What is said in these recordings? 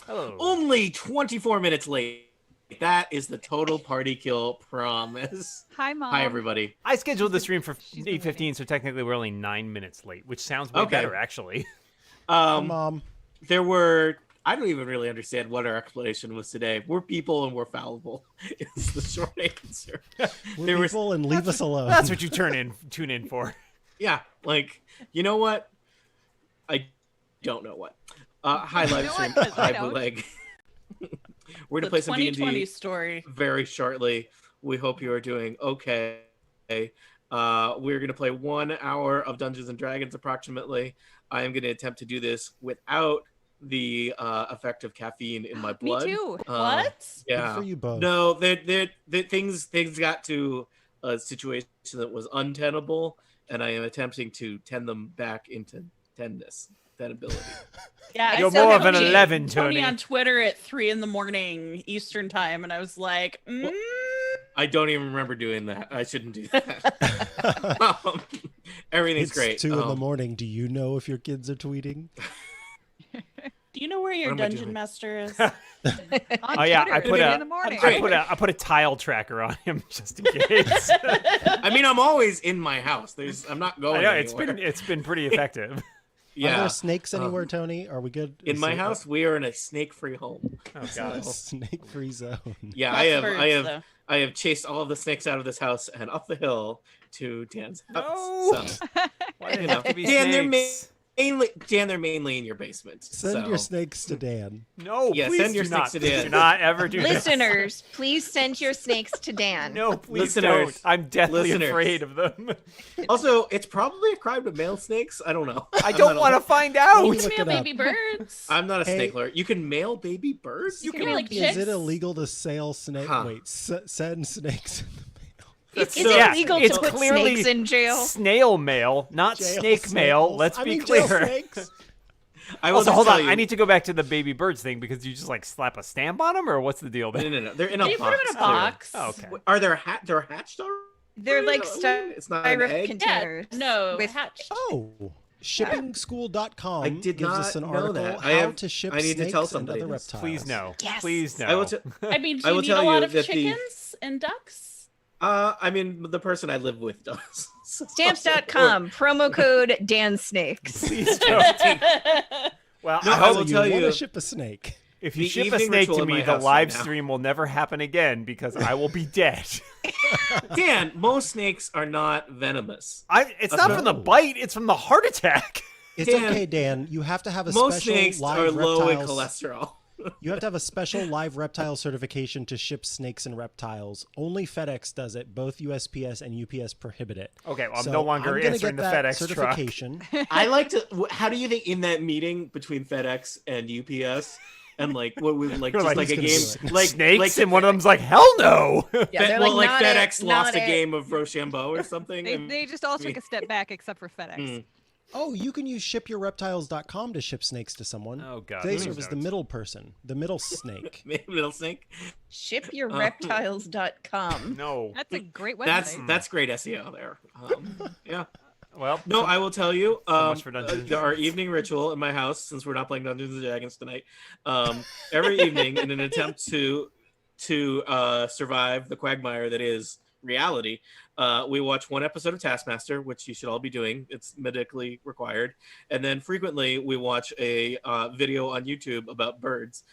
Hello. Only 24 minutes late. That is the total party kill promise. Hi, Mom. Hi, everybody. I scheduled the stream for 8:15, so technically we're only 9 minutes late, which sounds way better, actually. Mom. There were... I don't even really understand what our explanation was today. We're people and we're fallible. It's the short answer. We're people and leave us alone. That's what you tune in for. Yeah, like, you know what? I don't know what. Hi, live stream. Hi, Bootleg. We're going to play some D&D story very shortly. We hope you are doing okay. We're going to play 1 hour of Dungeons and Dragons approximately. I am going to attempt to do this without the effect of caffeine in my blood. Me too. What? Yeah. Good for you both. No, things got to a situation that was untenable, and I am attempting to tend them back into tenability. Yeah, You're more of an 11, Tony Tony. on Twitter at 3 a.m. Eastern time, and I was like, I don't even remember doing that. I shouldn't do that. Everything's It's great. 2 in the morning. Do you know if your kids are tweeting? do you know where your What am I dungeon doing? master is? On Oh yeah, I Twitter, put in a the morning. I put a tile tracker on him just in case. I mean, I'm always in my house. I'm not going I know anywhere. it's been pretty effective. Yeah. Are there snakes anywhere, Tony? Are we good? In my house, we are in a snake-free home. Oh So, god. Snake-free zone. yeah, Lots of birds, though. I have chased all of the snakes out of this house and up the hill to Dan's house. No. So, Why did you it know, have to be Dan, snakes? they're mainly in your basement. Send so. your snakes to Dan. No, Yeah, please send your do not. snakes to Dan. Do not ever do that. Listeners, please send your snakes to Dan. No, please Listeners. don't. I'm deathly Listeners. afraid of them. Also, it's probably a crime to mail snakes. I don't know. I don't want to find out. Look Mail it up. baby birds. I'm not a Hey. snake lawyer. You can mail baby birds? You can mail Is chicks. it illegal to sell snake? Huh. Wait, send snakes in the mail. Is So- it yeah, legal it's to put clearly snakes in jail? Snail mail, not Jail snake mail. snails. Let's I be mean, jail clear. snakes. I will Also, just hold tell on. you- I need to go back to the baby birds thing because you just like slap a stamp on them, or what's the deal there? No. They're in a You box. put them in a clearly. box. Oh, okay. Are they're hatched already? They're like It's not an styrofoam egg? containers. No, with hatched. Oh, shippingschool.com I did gives not us an know article that. how to ship I need to snakes tell and somebody other this. reptiles. Please no. Yes. Please no. I will. I mean, do I you will need tell a lot you of that the- chickens and ducks? I mean, the person I live with does. So- Stamps.com, promo code DanSnakes. Please don't. Well, No, I I hope will You tell want you. to ship a snake? if you the ship a evening snake ritual to in me, my the house live right now. stream will never happen again because I will be dead. Dan, most snakes are not venomous. It's not from the bite; it's from the heart attack. It's Dan, okay, Dan. You have to have a Most special snakes live are low in reptiles. cholesterol. You have to have a special live reptile certification to ship snakes and reptiles. Only FedEx does it. Both USPS and UPS prohibit it. Okay, well, I'm So no longer I'm gonna answering get the that FedEx truck. certification. I like to. How do you think in that meeting between FedEx and UPS, and like what we like, You're just like, like a "Who's game, gonna do like Snakes, like and one of them's like, "Hell no!" Yeah, they're well, like not FedEx it, lost not a it. game of Rochambeau or something. They just all took a step back, except for FedEx. Mm. Oh, you can use shipyourreptiles.com to ship snakes to someone. Oh, God, They please serve as the don't. middle person, the middle snake. Middle snake. Shipyourreptiles.com. No. That's a great website. That's great SEO there. Yeah. Well, No, I will tell you. much for Dungeons and Our Dragons. evening ritual in my house, since we're not playing Dungeons and Dragons tonight, every evening in an attempt to survive the quagmire that is reality, we watch one episode of Taskmaster, which you should all be doing. It's medically required. And then frequently we watch a video on YouTube about birds,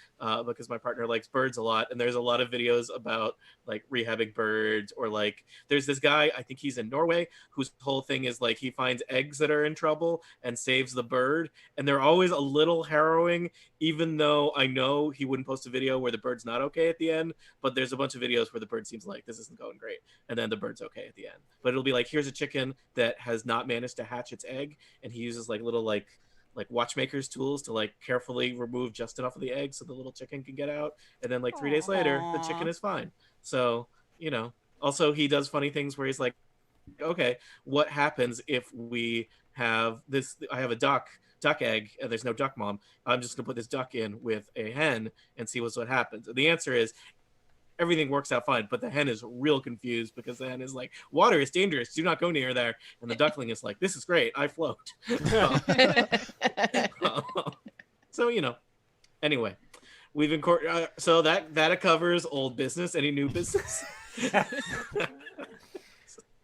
because my partner likes birds a lot. And there's a lot of videos about like rehabbing birds, or like there's this guy, I think he's in Norway, whose whole thing is like he finds eggs that are in trouble and saves the bird. And they're always a little harrowing, even though I know he wouldn't post a video where the bird's not okay at the end. But there's a bunch of videos where the bird seems like this isn't going great, and then the bird's okay at the end. But it'll be like, here's a chicken that has not managed to hatch its egg, and he uses like little like watchmaker's tools to like carefully remove just enough of the egg so the little chicken can get out, and then like 3 days later the Aw. chicken is fine. So also he does funny things where he's like, okay, what happens if we have this? I have a duck egg and there's no duck mom. I'm just gonna put this duck in with a hen and see what happens. And the answer is everything works out fine, but the hen is real confused because the hen is like, water is dangerous, do not go near there. And the duckling is like, this is great, I float. So anyway, We've so that covers old business. Any new business?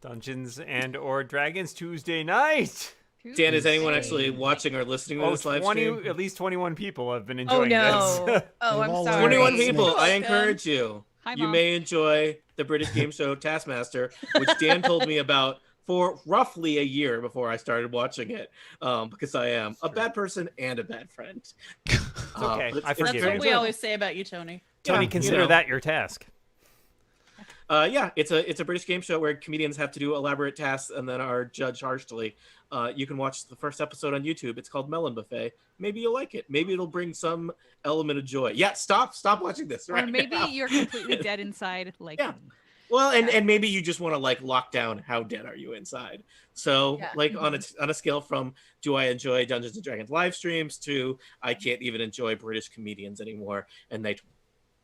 Dungeons and or Dragons Tuesday night. Dan, is anyone Tuesday. actually watching or listening to Oh, this live stream? at least 21 people have been Oh enjoying no. this. Oh, They've I'm all sorry. 21 Snakes. people. I Welcome. encourage you. Hi, You Mom. may enjoy the British game show Taskmaster, which Dan told me about for roughly a year before I started watching it, because I am a bad person and a bad friend. It's okay. But I forgive That's you. what we always say about you, Tony. Tony, Yeah, consider you know. that your task. Yeah, it's a British game show where comedians have to do elaborate tasks and then are judged harshly. You can watch the first episode on YouTube. It's called Melon Buffet. Maybe you'll like it. Maybe it'll bring some element of joy. Yeah, stop watching this Or right maybe now. you're completely dead inside, like Yeah. Well, and maybe you just want to like lock down how dead are you inside. So Yeah. like on a scale from do I enjoy Dungeons and Dragons live streams to I can't even enjoy British comedians anymore and they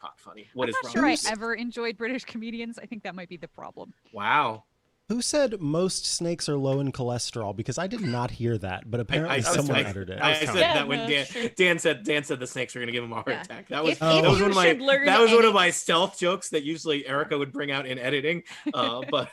talk funny. What I'm is not wrong? sure I with you? ever enjoyed British comedians. I think that might be the problem. Wow. Who said most snakes are low in cholesterol? Because I did not hear that, but apparently someone uttered it. I was said Tony. that when Yeah, no, Dan said the snakes were gonna give him a heart Yeah. attack. That was If that was you one of my should learn that was one any- of my stealth jokes that usually Erica would bring out in editing. But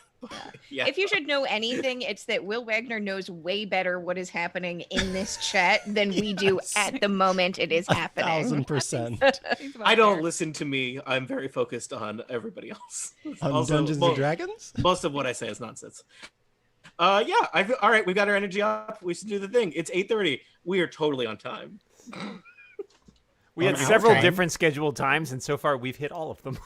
yeah. If you should know anything, it's that Will Wagner knows way better what is happening in this chat than we do Yes. at the moment it is happening. 1,000% Seems about I don't fair. listen to me. I'm very focused on everybody else. on Also, Dungeons mo- and Dragons. Most of what I say is nonsense. Yeah. All right. We got our energy up. We should do the thing. It's 8:30. We are totally on time. We had On our several time. different scheduled times, and so far we've hit all of them.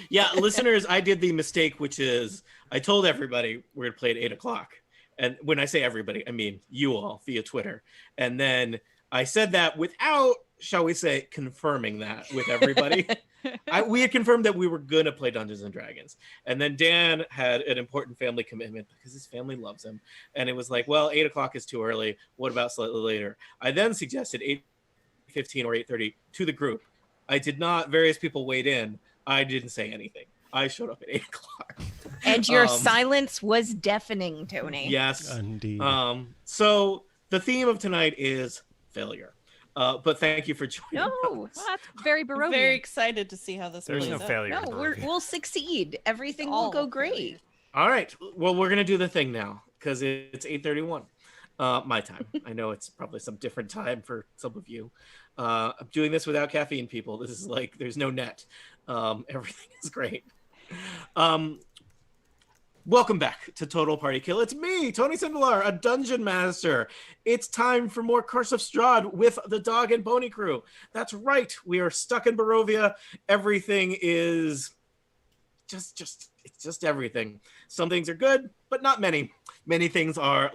Yeah, listeners, I did the mistake, which is I told everybody we're gonna play at 8:00, and when I say everybody, I mean you all via Twitter. And then I said that without, shall we say, confirming that with everybody. We had confirmed that we were gonna play Dungeons and Dragons, and then Dan had an important family commitment because his family loves him, and it was like, well, 8:00 is too early. What about slightly later? I then suggested 8:15 or 8:30 to the group. I did not. Various people weighed in. I didn't say anything. I showed up at 8:00. And your Um, silence was deafening, Tony. Yes. Indeed. So the theme of tonight is failure. But thank you for joining. No, Well, that's very Barovian. Very excited to see how this There's plays no out. failure. no, in we're, Barovia. we'll succeed. Everything will All go great. All right. Well, we're gonna do the thing now because it's 8:31. My time. I know it's probably some different time for some of you. I'm doing this without caffeine, people. This is like there's no net. Everything is great. Welcome back to Total Party Kill. It's me, Tony Sindelar, a dungeon master. It's time for more Curse of Strahd with the Dog and Pony crew. That's right. We are stuck in Barovia. Everything is it's just everything. Some things are good, but not many. Many things are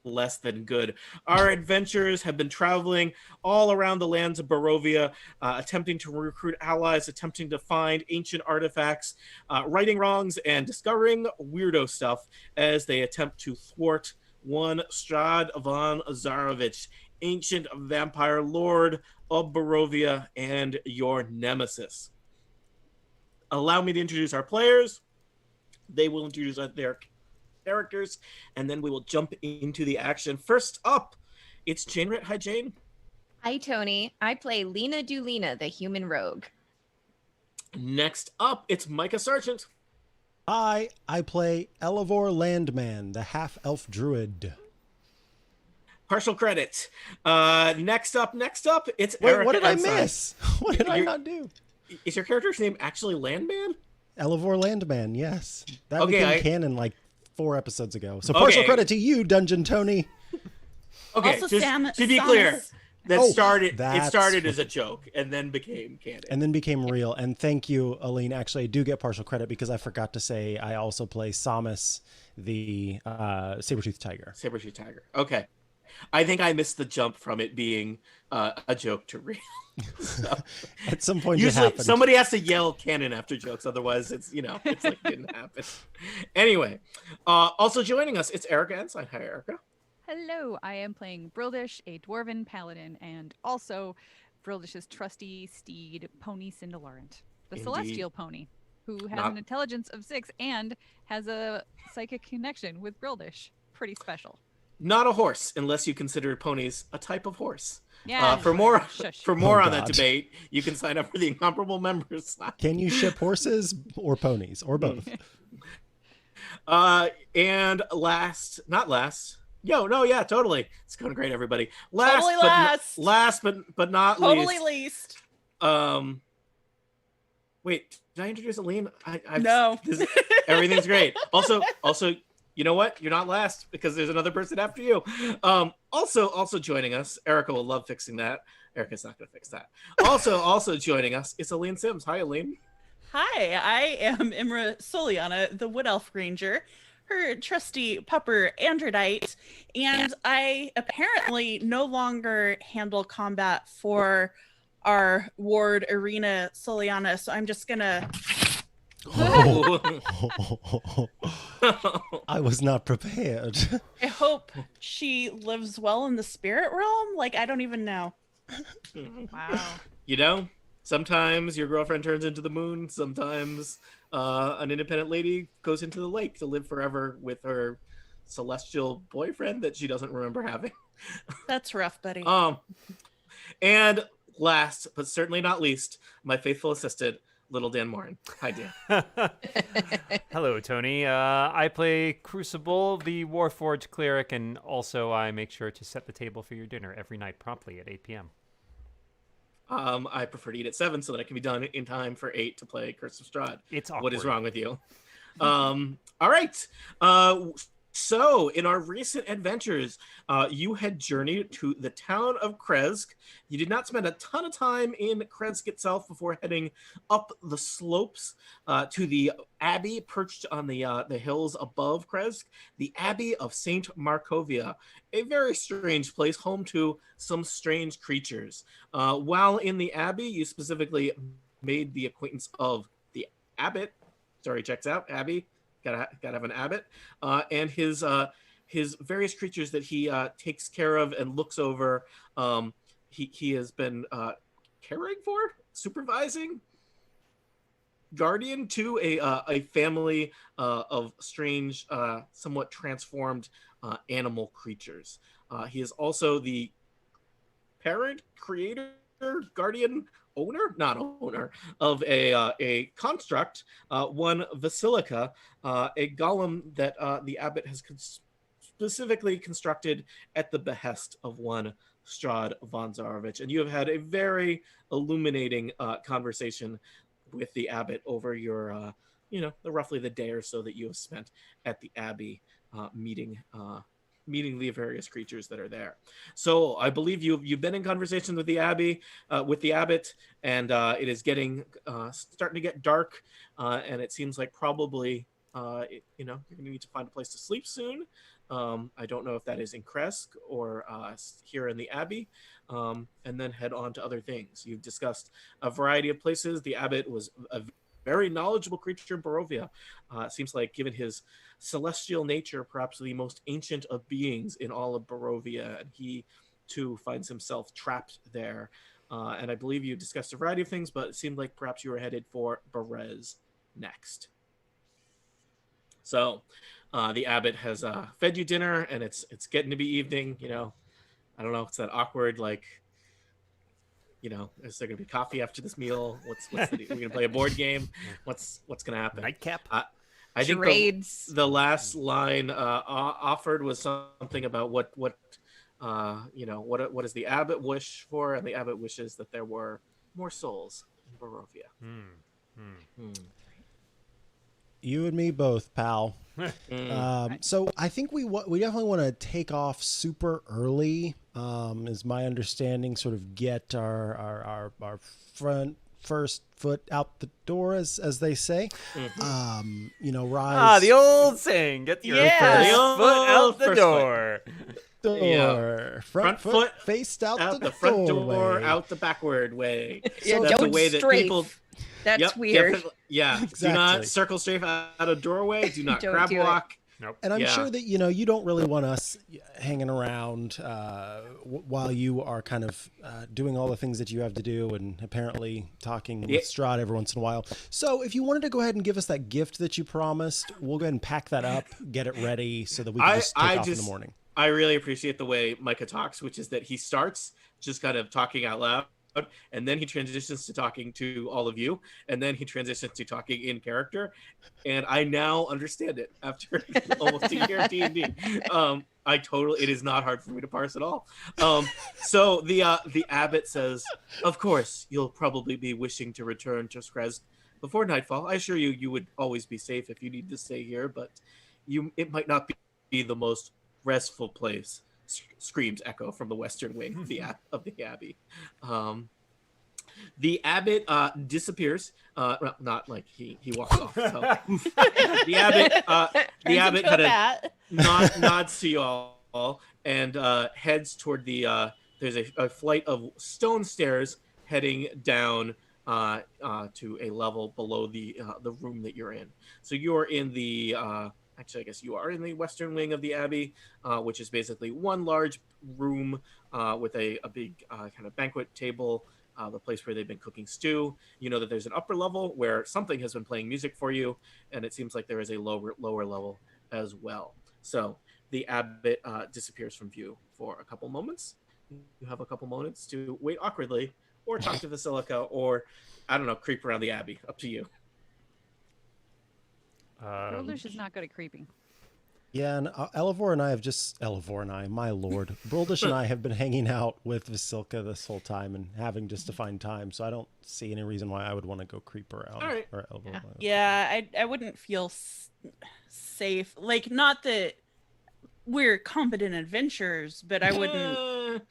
less than good. Our adventurers have been traveling all around the lands of Barovia, attempting to recruit allies, attempting to find ancient artifacts, righting wrongs, and discovering weirdo stuff as they attempt to thwart one Strahd von Zarovich, ancient vampire lord of Barovia and your nemesis. Allow me to introduce our players. They will introduce their characters, and then we will jump into the action. First up, it's Jane Ritt. Hi, Jane. Hi, Tony. I play Lena Dulina, the human rogue. Next up, it's Micah Sargent. I play Elevor Landman, the half-elf druid. Partial credit. Next up, it's Wait, Erica what did I Ensign. miss? What did I You're- not do? Is your character's name actually Landman? Elevor Landman, yes. That Okay, became I- canon like 4 episodes ago. So partial Okay. credit to you, Dungeon Tony. Okay, Also, just Sam, to be clear, Samus. that Oh, started. It that's started what- as a joke and then became canon. And then became real. And thank you, Aline. Actually, I do get partial credit because I forgot to say I also play Samus, the saber-toothed tiger. Saber-tooth tiger. Okay, I think I missed the jump from it being a joke to real. So, At some point, it usually happened. somebody has to yell canon after jokes, otherwise it's it's like it didn't happen. Anyway, also joining us, it's Erica Ensign. Hi, Erica. Hello, I am playing Brildish, a dwarven paladin, and also Brildish's trusty steed, Pony Cindelarent, the Indeed. celestial pony, who has Not- an intelligence of 6 and has a psychic connection with Brildish. Pretty special. not a horse unless you consider ponies a type of horse. Yeah. For more Shush. for more Oh, on that God. debate, you can sign up for the Incomparable Members. Can you ship horses or ponies or both? And not last. Yeah, totally. It's going great, everybody. Totally last, but not Totally least. least. Wait, did I introduce Aline? No. Everything's great. Also, you know what? You're not last because there's another person after you. Also joining us, Erica will love fixing that. Erica's not going to fix that. Also joining us is Aline Sims. Hi, Aline. Hi, I am Imra Soliana, the Wood Elf Ranger, her trusty pupper Androdite, and I apparently no longer handle combat for our ward Arena Soliana, so I'm just gonna... I was not prepared. I hope she lives well in the spirit realm? Like, I don't even know. Wow. You know, sometimes your girlfriend turns into the moon. Sometimes an independent lady goes into the lake to live forever with her celestial boyfriend that she doesn't remember having. That's rough, buddy. And last, but certainly not least, my faithful assistant, Little Dan Morin. Hi, Dan. Hello, Tony. I play Crucible, the Warforged cleric, and also I make sure to set the table for your dinner every night promptly at 8 p.m. I prefer to eat at 7 so that I can be done in time for 8 to play Curse of Strahd. It's awkward. What is wrong with you? All right. So, in our recent adventures, you had journeyed to the town of Kresk. You did not spend a ton of time in Kresk itself before heading up the slopes to the abbey perched on the hills above Kresk, the Abbey of Saint Markovia, a very strange place, home to some strange creatures. While in the abbey, you specifically made the acquaintance of the abbot. Sorry, checks out, abbey. Gotta have an abbot, and his various creatures that he takes care of and looks over. He has been caring for, supervising, guardian to a family of strange, somewhat transformed animal creatures. He is also the parent, creator, guardian, not owner of a construct, one Basilica, a golem that the abbot has specifically constructed at the behest of one Strahd von Zarovich. And you have had a very illuminating conversation with the abbot over your, roughly the day or so that you have spent at the abbey meeting the various creatures that are there. So I believe you've been in conversation with the abbey, with the abbot, and it is getting starting to get dark, and it seems like probably you're going to need to find a place to sleep soon. I don't know if that is in Kresk or here in the abbey, and then head on to other things. You've discussed a variety of places. The abbot was a very knowledgeable creature in Barovia. It seems like, given his celestial nature, perhaps the most ancient of beings in all of Barovia, and he too finds himself trapped there. And I believe you discussed a variety of things, but it seemed like perhaps you were headed for Berez next. So the abbot has fed you dinner, and it's getting to be evening. I don't know, it's that awkward, like, is there gonna be coffee after this meal? We're gonna play a board game? What's gonna happen? Nightcap? I think Charades. the last line offered was something about what does the abbot wish for, and the abbot wishes that there were more souls in Barovia. You and me both, pal. So I think we definitely want to take off super early. Is my understanding, sort of get our first foot out the door, as they say. Rise. The old saying, get your Yeah. first The foot out old the first door. door. Yeah. Front foot faced out the front door, doorway. out the backward way. Yeah, That's don't the way that strafe. people. That's Yep, weird. Yeah, Exactly. Do not circle strafe out a doorway. Do not Don't crab do it. walk. Nope. And I'm Yeah. sure that, you don't really want us hanging around while you are kind of doing all the things that you have to do, and apparently talking with Strahd every once in a while. So if you wanted to go ahead and give us that gift that you promised, we'll go ahead and pack that up, get it ready so that we can just take off in the morning. I really appreciate the way Micah talks, which is that he starts just kind of talking out loud, and then he transitions to talking to all of you, and then he transitions to talking in character. And I now understand it after almost a year of D&D. It is not hard for me to parse at all. So the abbot says, "Of course, you'll probably be wishing to return to Strahd before nightfall. I assure you, you would always be safe if you need to stay here, but it might not be the most restful place." Screams echo from the western wing of the abbey. The abbot disappears. Well, not like he walks off. So. The abbot kind of nods to you all and heads toward the. There's a flight of stone stairs heading down to a level below the room that you're in. So you're in the. Actually, I guess you are in the western wing of the abbey, which is basically one large room with a big kind of banquet table, the place where they've been cooking stew. You know that there's an upper level where something has been playing music for you, and it seems like there is a lower level as well. So the abbot disappears from view for a couple moments. You have a couple moments to wait awkwardly, or talk to Basilica, or, I don't know, creep around the abbey. Up to you. Brildish is not good at creeping. Yeah, and Elevor and I, my lord, Brildish and I have been hanging out with Vasilka this whole time and having just to find time, so I don't see any reason why I would want to go creep around. All right. Or Elevor. Yeah, I wouldn't feel safe. Like, not that we're competent adventurers, but I wouldn't.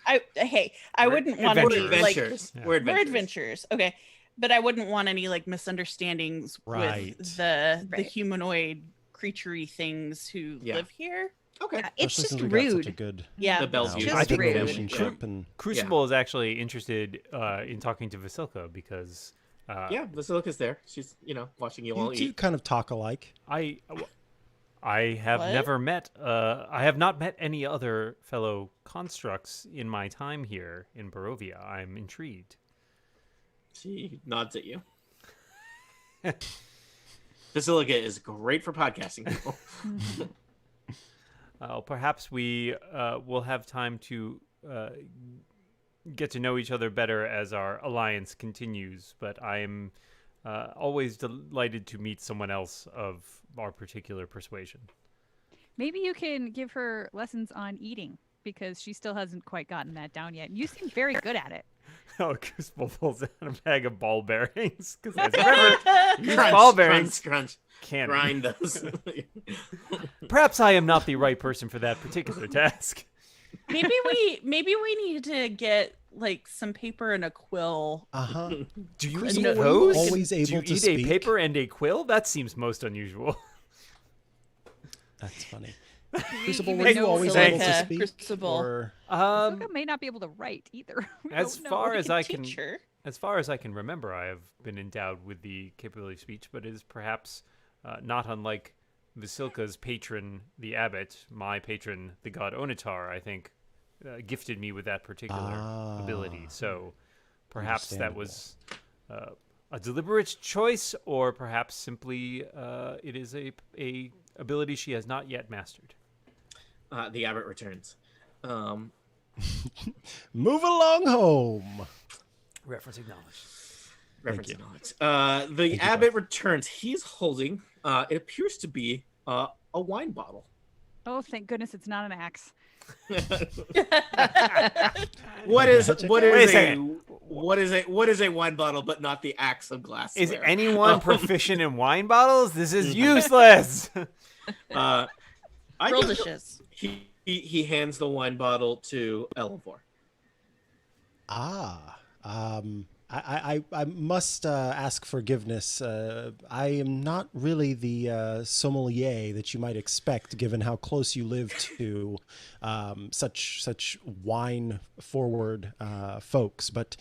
I wouldn't want any adventures. Like, We're we're adventurers. Okay, but I wouldn't want any like misunderstandings with the humanoid creaturey things who live here. Okay, it's just Such a rude. good, Yeah, the Bellevue. Just I think rude. relationship and Crucible is actually interested in talking to Vasilka because Basilica's there. She's watching you all you two eat. kind of talk alike. I have never met. I have not met any other fellow constructs in my time here in Barovia. I'm intrigued. She nods at you. Basilica is great for podcasting people. Perhaps we will have time to get to know each other better as our alliance continues, but I am always delighted to meet someone else of our particular persuasion. Maybe you can give her lessons on eating because she still hasn't quite gotten that down yet. You seem very good at it. Oh, Crucible pulls out a bag of ball bearings. Because these ball bearings crunch. can't Grind those. Perhaps I am not the right person for that particular task. Maybe we need to get like some paper and a quill. Do you Crucible, eat were you those? always Do able you to eat speak? a paper and a quill? That seems most unusual. That's funny. Crucible, You were would you know always Silica, able to speak? Crucible. Or Silka may not be able to write either. We as don't know. far We as could I can, teach her. as far as I can remember, I have been endowed with the capability of speech, but it is perhaps not unlike Vasilka's patron, the abbot, my patron, the god Onatar, I think, gifted me with that particular ability. So perhaps that was a deliberate choice, or perhaps simply it is a ability she has not yet mastered. The abbot returns. move along home. Reference acknowledged. Reference knowledge. The abbot returns. He's holding, it appears to be a wine bottle. Oh, thank goodness it's not an axe. What is Wait a second. a wine bottle but not the axe of glassware? Is anyone proficient in wine bottles? This is useless. Real dishes. He hands the wine bottle to Elevor. I must ask forgiveness. I am not really the sommelier that you might expect, given how close you live to such wine forward folks. But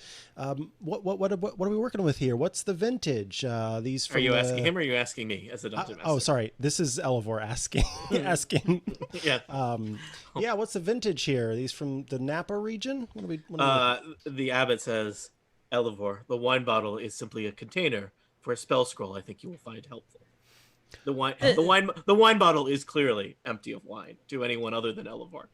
what are we working with here? What's the vintage? These from Are you asking him or are you asking me as a dungeon master? Oh, sorry. This is Elevor asking. asking. Yeah. Yeah. What's the vintage here? Are these from the Napa region? The abbot says, Elevor, the wine bottle is simply a container for a spell scroll I think you will find helpful. The wine bottle is clearly empty of wine to anyone other than Elevor.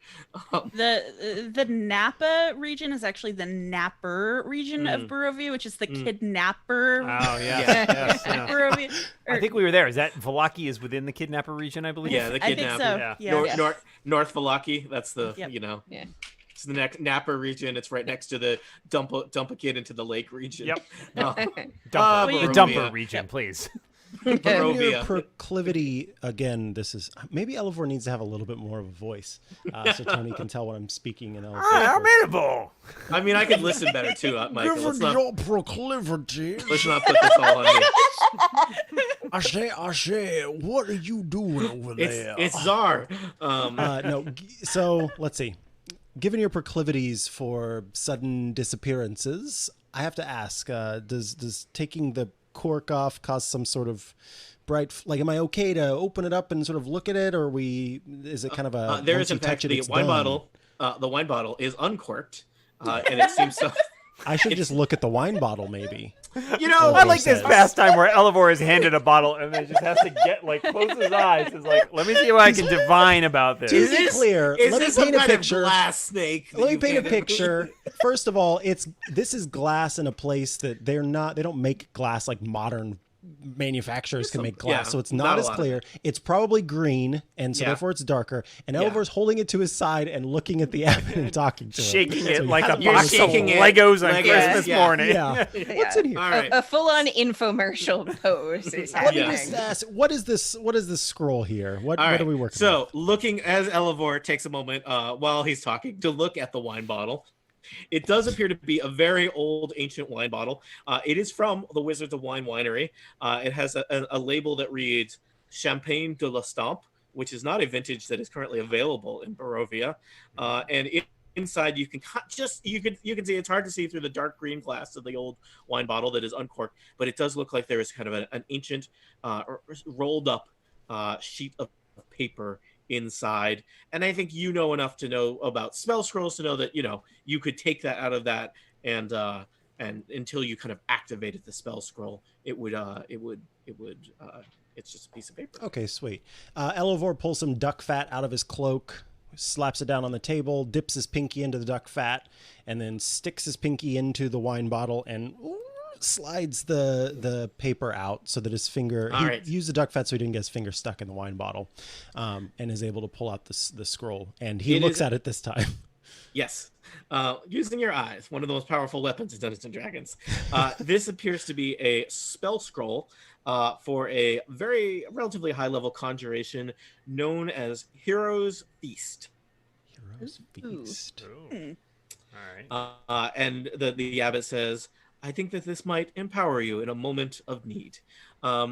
The Napa region is actually the Napper region of Barovia, which is the kidnapper. Oh, Yeah. yeah. Barovia. I think we were there. Is that Valaki is within the kidnapper region, I believe? Yeah, the I think kidnapper. so. Yeah. North Valaki. That's the Yep. Yeah. It's the Napa region. It's right next to the dump a kid into the lake region. Yep. Barovia. The dumper region, please. Given your Barovia. proclivity, again, this is maybe Elevor needs to have a little bit more of a voice, so Tony can tell when I'm speaking in Elevor. I'm amenable. I mean, I could listen better too, Michael. Your proclivity. Let's not put this all on me. I say, what are you doing over there? It's Czar. So let's see. Given your proclivities for sudden disappearances, I have to ask: does taking the cork off cause some sort of bright? Like, am I okay to open it up and sort of look at it, or is it kind of a? There is in fact the wine bottle. The wine bottle is uncorked, and it seems so. I should just look at the wine bottle, maybe. You know, I like this pastime where Elevor is handed a bottle and then just has to close his eyes. It's like, let me see what I can divine about this. To be clear, Is let me this some paint a kind of picture. glass snake? Let me paint a picture. First of all, this is glass in a place that they don't make glass like modern manufacturers can make glass, so it's not as clear. It's probably green, and so therefore it's darker. And Elvor's holding it to his side and looking at the app and talking to Shaking it. it So like a you have box of shaking it. Legos on Legos, Christmas morning. Yeah. What's in here? All right. A full-on infomercial pose is Let me happening. just ask, what is this scroll here? What All right. are we working So, with? looking as Elevor takes a moment while he's talking to look at the wine bottle, it does appear to be a very old, ancient wine bottle. It is from the Wizards of Wine Winery. It has a label that reads Champagne de l'Estampe, which is not a vintage that is currently available in Barovia. Inside, you can you can see it's hard to see through the dark green glass of the old wine bottle that is uncorked, but it does look like there is kind of an ancient rolled up sheet of paper inside. And I think you know enough to know about spell scrolls to know that you could take that out of that and until you kind of activated the spell scroll, it's just a piece of paper. Okay, sweet. Elevor pulls some duck fat out of his cloak, slaps it down on the table, dips his pinky into the duck fat, and then sticks his pinky into the wine bottle and slides the paper out so that his finger used the duck fat so he didn't get his finger stuck in the wine bottle, and is able to pull out the scroll, and he looks at it this time. Yes. Using your eyes, one of the most powerful weapons in Dungeons and Dragons. This appears to be a spell scroll for a very relatively high level conjuration known as Hero's Feast. Hero's Feast. All right. And the abbot says, I think that this might empower you in a moment of need.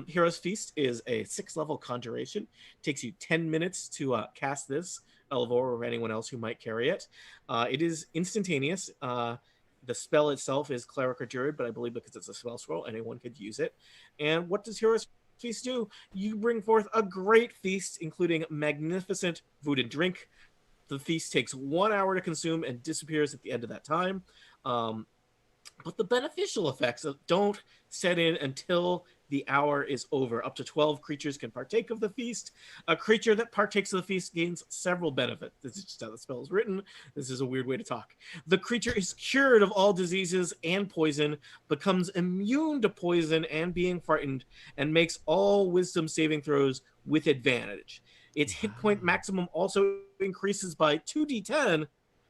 Hero's Feast is a 6-level conjuration. It takes you 10 minutes to cast this, Elevor or anyone else who might carry it. It is instantaneous. The spell itself is Cleric or Druid, but I believe because it's a spell scroll, anyone could use it. And what does Hero's Feast do? You bring forth a great feast, including magnificent food and drink. The feast takes 1 hour to consume and disappears at the end of that time. But the beneficial effects don't set in until the hour is over. Up to 12 creatures can partake of the feast. A creature that partakes of the feast gains several benefits. This is just how the spell is written. This is a weird way to talk. The creature is cured of all diseases and poison, becomes immune to poison and being frightened, and makes all wisdom saving throws with advantage. Its hit point maximum also increases by 2d10,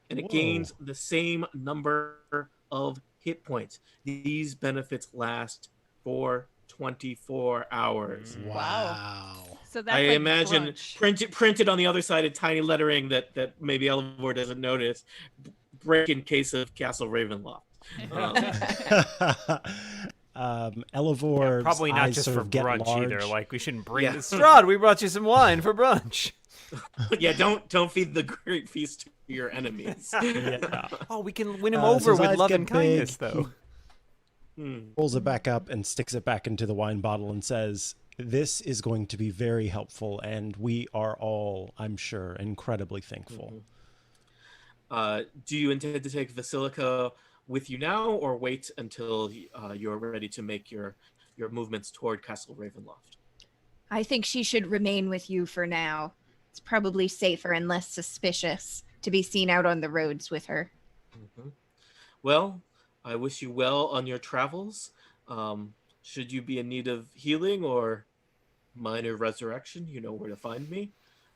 and it gains the same number of hit points. These benefits last for 24 hours. Wow. So that's I like imagine brunch. printed on the other side in tiny lettering that maybe Elevor doesn't notice. Break in case of Castle Ravenloft. Elevor Probably not just for get brunch large. either. Like, we shouldn't bring this. Strahd, we brought you some wine for brunch. Yeah, don't feed the great feast to your enemies. Oh, we can win him So over his with eyes love get and kindness, big. though. Rolls it back up and sticks it back into the wine bottle and says, this is going to be very helpful, and we are all, I'm sure, incredibly thankful. Do you intend to take Vasilica with you now, or wait until you're ready to make your movements toward Castle Ravenloft? I think she should remain with you for now. It's probably safer and less suspicious to be seen out on the roads with her. Mm-hmm. Well, I wish you well on your travels. Should you be in need of healing or minor resurrection, you know where to find me.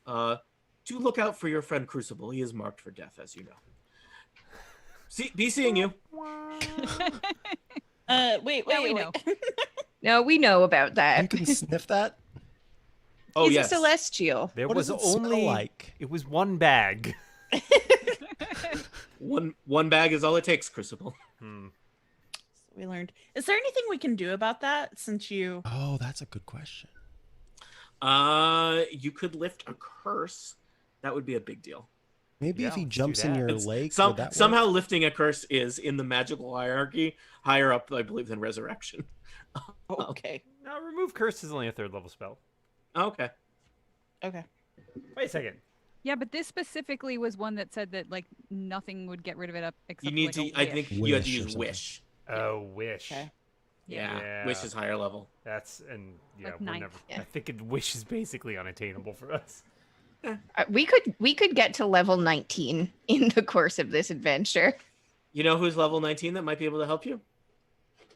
Do look out for your friend Crucible. He is marked for death, as you know. Be seeing you. Wait. know. No, we know about You that. can sniff that. Oh, He's yes. a celestial. There What was does it smell only like? It was one bag. One bag is all it takes, Crucible. We learned. Is there anything we can do about that since you? Oh, that's a good question. You could lift a curse. That would be a big deal. Maybe Yeah, if he let's do jumps in that. your It's- lake, Some, would that work? somehow lifting a curse is in the magical hierarchy higher up, I believe, than resurrection. Okay. Now, remove curse is only a 3rd level spell. Okay. Okay. Wait a second. Yeah, but this specifically was one that said that like nothing would get rid of it up except You need for, like, to. a I think wish. you have to Wish or use something. wish. Oh, wish. Okay. Yeah. Wish is higher level. That's and yeah, Like we're ninth. never. Yeah. I think wish is basically unattainable for us. We could get to level 19 in the course of this adventure. You know who's level 19 that might be able to help you?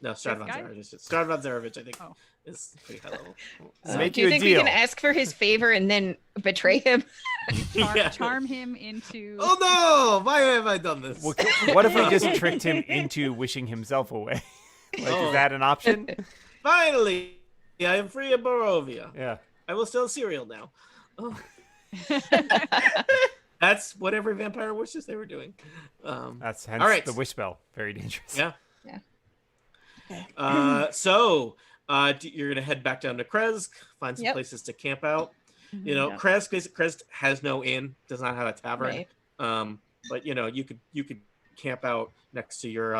No, Strahd von guy? Zarevich. Strahd von Zarevich, I think, Oh. is pretty high level. Make Do you you a think deal. we can ask for his favor and then betray him? Charm him into. Oh no! Why have I done this? What if we just tricked him into wishing himself away? Like, Oh. is that an option? Finally, I am free of Barovia. Yeah. I will sell cereal now. Oh. That's what every vampire wishes they were doing. That's hence All right. the wish spell. Very dangerous. Yeah. Yeah. So you're gonna head back down to Kresk, find some Yep. places to camp out. You know, Yep. Kresk has no inn, does not have a tavern. Right. But you know, you could camp out next to your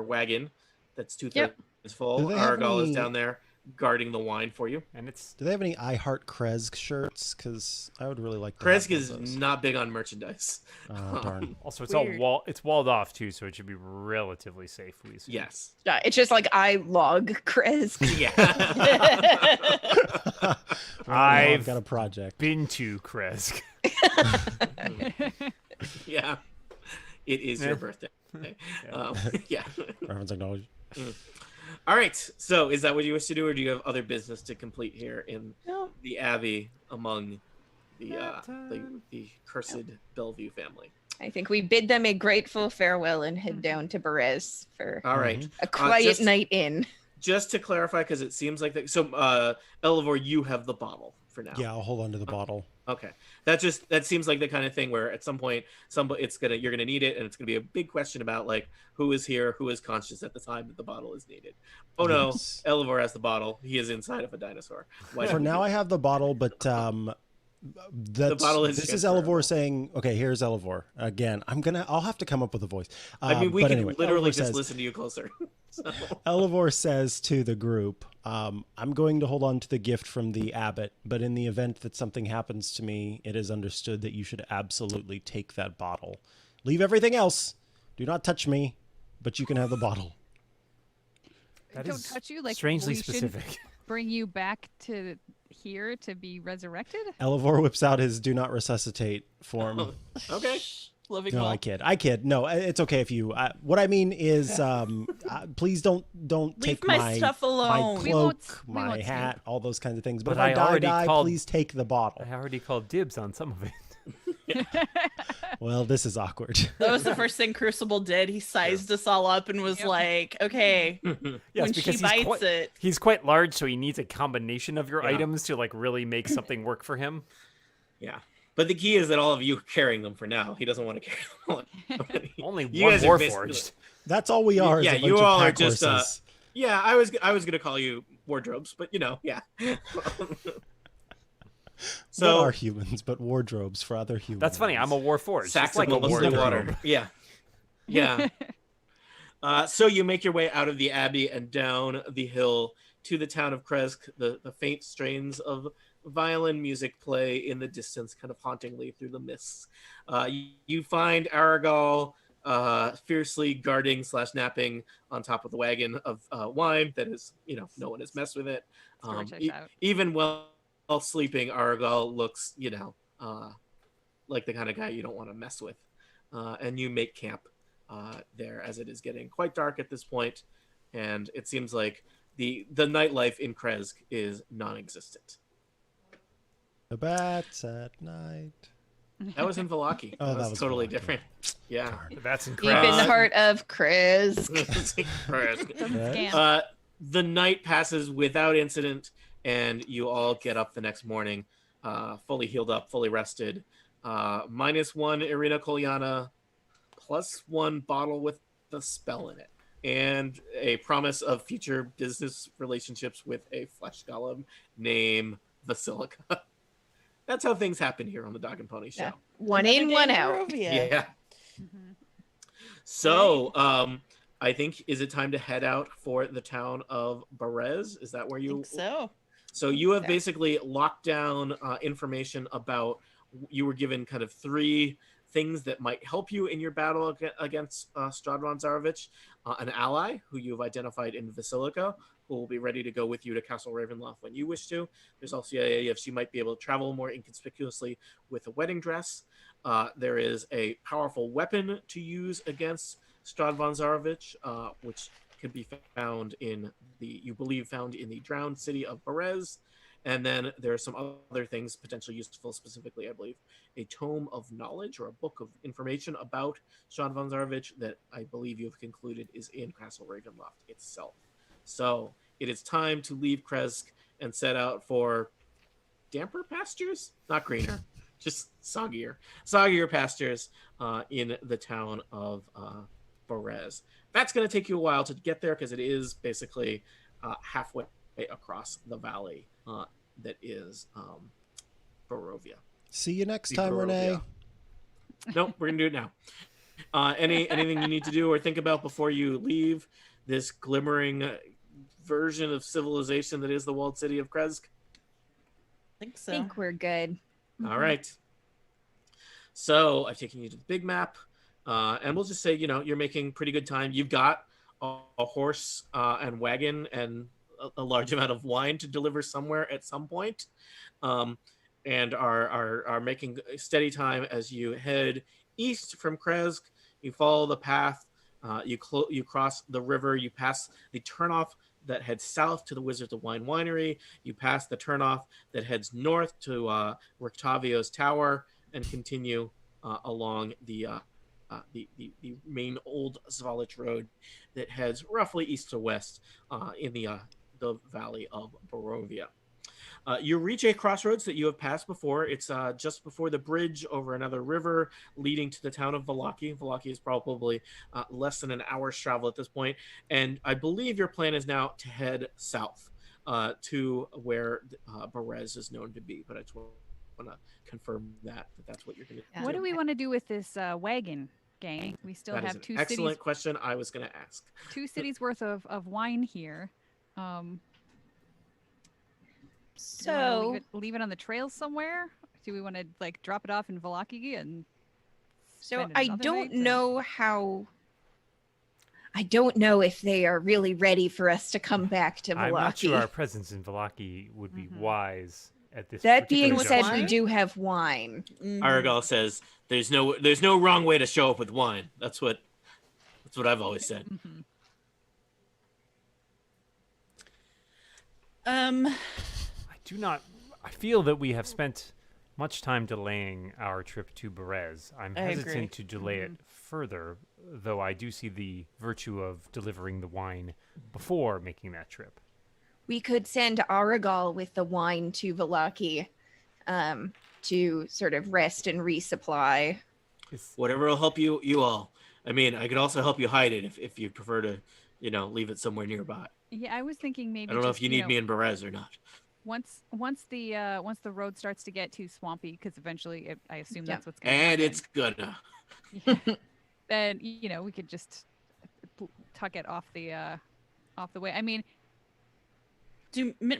wagon that's 2/3 Yep. full. Do they have Argal is any- down there guarding the wine for you. And it's Do they have any I Heart Kresk shirts? Because I would really like to. Kresk have is those. not big on merchandise. Oh, darn. also it's Weird. it's walled off too, so it should be relatively safe. We assume. Yes. Yeah, it's just like I log Krez. Yeah. Well, now I've I've got a project. been to Kresk. Yeah. It is Yeah. your birthday. Yeah. Reference acknowledged. All right. So, is that what you wish to do, or do you have other business to complete here in No. the Abbey among the cursed Bellevue family? I think we bid them a grateful farewell and head down to Berez for All right. a quiet just- night in. Just to clarify, because it seems like that. So, Elivor, you have the bottle for now. Yeah, I'll hold on to the bottle. Okay. That seems like the kind of thing where at some point you're gonna need it, and it's gonna be a big question about like who is here, who is conscious at the time that the bottle is needed. Oh no, Yes. Elivor has the bottle. He is inside of a dinosaur. Why For don't now, you- I have the bottle, but bottle is this is transferable. Elivor saying, "Okay, here's Elivor again." I'll have to come up with a voice. I mean, we but can anyway, literally Elivor just says, listen to you closer. So- Elivor says to the group, "I'm going to hold on to the gift from the abbot, but in the event that something happens to me, it is understood that you should absolutely take that bottle. Leave everything else. Do not touch me, but you can have the bottle." That Don't is touch you. Like strangely we shouldn't specific. bring you back to here to be resurrected. Elivor whips out his "Do not resuscitate" form. Okay. Living No, well. I kid. No, it's okay if you. What I mean is, please don't Leave take my stuff my alone. We won't- cloak, we my won't hat, all those kinds of things. But, But if I I already die, called- please take the bottle. I already called dibs on some of it. Well, this is awkward. That was the first thing Crucible did. He sized us all up and was Yep. like, "Okay, Yes, when she because bites it." he's quite large, so he needs a combination of your Yeah. items to like really make something work for him. Yeah. But the key is that all of you are carrying them for now. He doesn't want to carry them all. Only You one guys are more basically- forged. That's all we are. is Yeah, a bunch you of all are pack just, horses. Yeah, I was gonna call you wardrobes, but yeah. Not our humans, but wardrobes for other humans. That's funny. I'm a war forged. sacks It's like of a mostly wardrobe. water. Yeah. Yeah. So you make your way out of the abbey and down the hill to the town of Kresk. The faint strains of violin music play in the distance, kind of hauntingly through the mists. You find Aragal fiercely guarding / napping on top of the wagon of wine that is, no one has messed with it. Um, Storage out. even while sleeping, Argal looks, like the kind of guy you don't want to mess with. And you make camp there, as it is getting quite dark at this point, and it seems like the nightlife in Kresk is non-existent. The bats at night. That was in Vallaki. Oh, that was totally Vallaki. different. Yeah. That's Deep incredible. in the heart of Kresk. Kresk. Doesn't Right. scam. The night passes without incident, and you all get up the next morning, fully healed up, fully rested. -1 Irina Kolyana, +1 bottle with the spell in it, and a promise of future business relationships with a flesh golem named Basilica. That's how things happen here on the Dog and Pony Show. Yeah. One in, one out. Barovia. Yeah. Mhm. So, I think, is it time to head out for the town of Berez? Is that where I you? think so. So you have Yeah. basically locked down information about. You were given kind of 3 things that might help you in your battle against Strahd von Zarovich. An ally who you've identified in Basilica, who will be ready to go with you to Castle Ravenloft when you wish to. There's also the idea if she might be able to travel more inconspicuously with a wedding dress. There is a powerful weapon to use against Strahd von Zarovich, which can be found in the drowned city of Berez. And then there are some other things potentially useful, specifically, I believe, a tome of knowledge or a book of information about Strahd von Zarovich that I believe you have concluded is in Castle Ravenloft itself. So it is time to leave Kresk and set out for damper pastures, not greener, just soggier pastures in the town of Berez. That's going to take you a while to get there because it is basically halfway across the valley that is Barovia. See you next See time, Renee. Barovia. Nope, we're gonna do it now. Anything you need to do or think about before you leave this glimmering version of civilization that is the walled city of Kresk? I think so. I think we're good. All right. So I've taken you to the big map, and we'll just say, you're making pretty good time. You've got a horse and wagon and a large amount of wine to deliver somewhere at some point, and are making steady time as you head east from Kresk. You follow the path. You cross the river. You pass the turnoff that heads south to the Wizards of Wine Winery. You pass the turnoff that heads north to Rictavio's Tower, and continue along the main old Zvalich road that heads roughly east to west in the valley of Barovia. You reach a crossroads that you have passed before. It's just before the bridge over another river leading to the town of Vallaki. Vallaki is probably less than an hour's travel at this point, and I believe your plan is now to head south to where Berez is known to be, but I just want to confirm that's what you're going to do. What do we want to do with this wagon, gang? We still That is have an 2 excellent cities, question I was going to ask. 2 cities worth of wine here. Do we wanna So leave it on the trail somewhere? Do we want to drop it off in Vallaki and? spend I another don't night and- know how. I don't know if they are really ready for us to come back to I'm not sure our Vallaki. presence in Vallaki would be Mhm. wise at this. That being particular said, we juncture. do have wine. Mhm. Argal says, "There's no wrong way to show up with wine." That's what I've always said. Mhm. I feel that we have spent much time delaying our trip to Berez. I'm I hesitant agree. to delay it further, though I do see the virtue of delivering the wine before making that trip. We could send Aragal with the wine to Vallaki to sort of rest and resupply. Whatever will help you all. I mean, I could also help you hide it if you prefer to, leave it somewhere nearby. Yeah, I was thinking maybe. I don't know just, if you need me in Berez or not. Once the road starts to get too swampy, because eventually I assume Yeah. that's what's going to And happen. it's gonna. Then we could just tuck it off the way. I mean,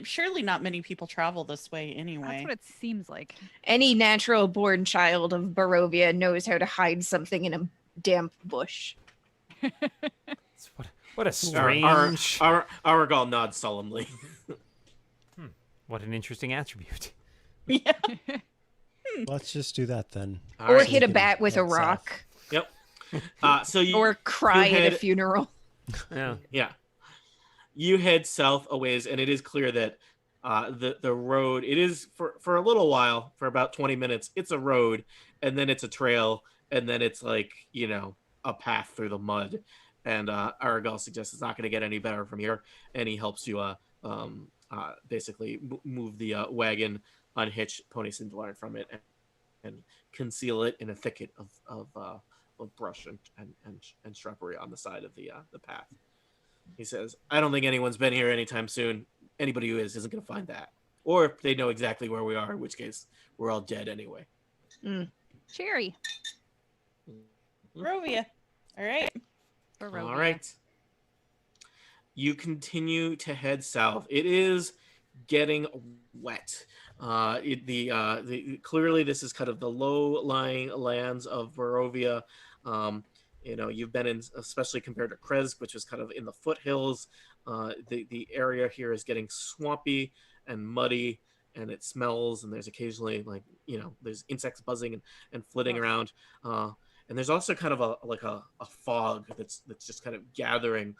Surely not many people travel this way anyway. that's what it seems like. Any natural born child of Barovia knows how to hide something in a damp bush. What a strange. Aragal nods solemnly. What an interesting attribute. Yeah. Let's just do that then. All Or right. hit a bat with a Head south. rock. Yep. So you Or cry you at a head- funeral. Yeah. Yeah. You head south a ways, and it is clear that the road, it is for a little while, for about 20 minutes, it's a road, and then it's a trail, and then it's like, a path through the mud. And Aragal suggests it's not going to get any better from here, and he helps you basically move the wagon, unhitch Pony Cindelar from it, and conceal it in a thicket of brush and shrubbery on the side of the path. He says, I don't think anyone's been here anytime soon. Anybody who isn't going to find that. Or if they know exactly where we are, in which case we're all dead anyway. Cherry. Barovia. All right. Barovia. All right. You continue to head south. It is getting wet. Clearly this is kind of the low-lying lands of Barovia. You've been in, especially compared to Kresk, which was kind of in the foothills. The area here is getting swampy and muddy, and it smells, and there's occasionally there's insects buzzing and flitting around. And there's also kind of a fog that's just kind of gathering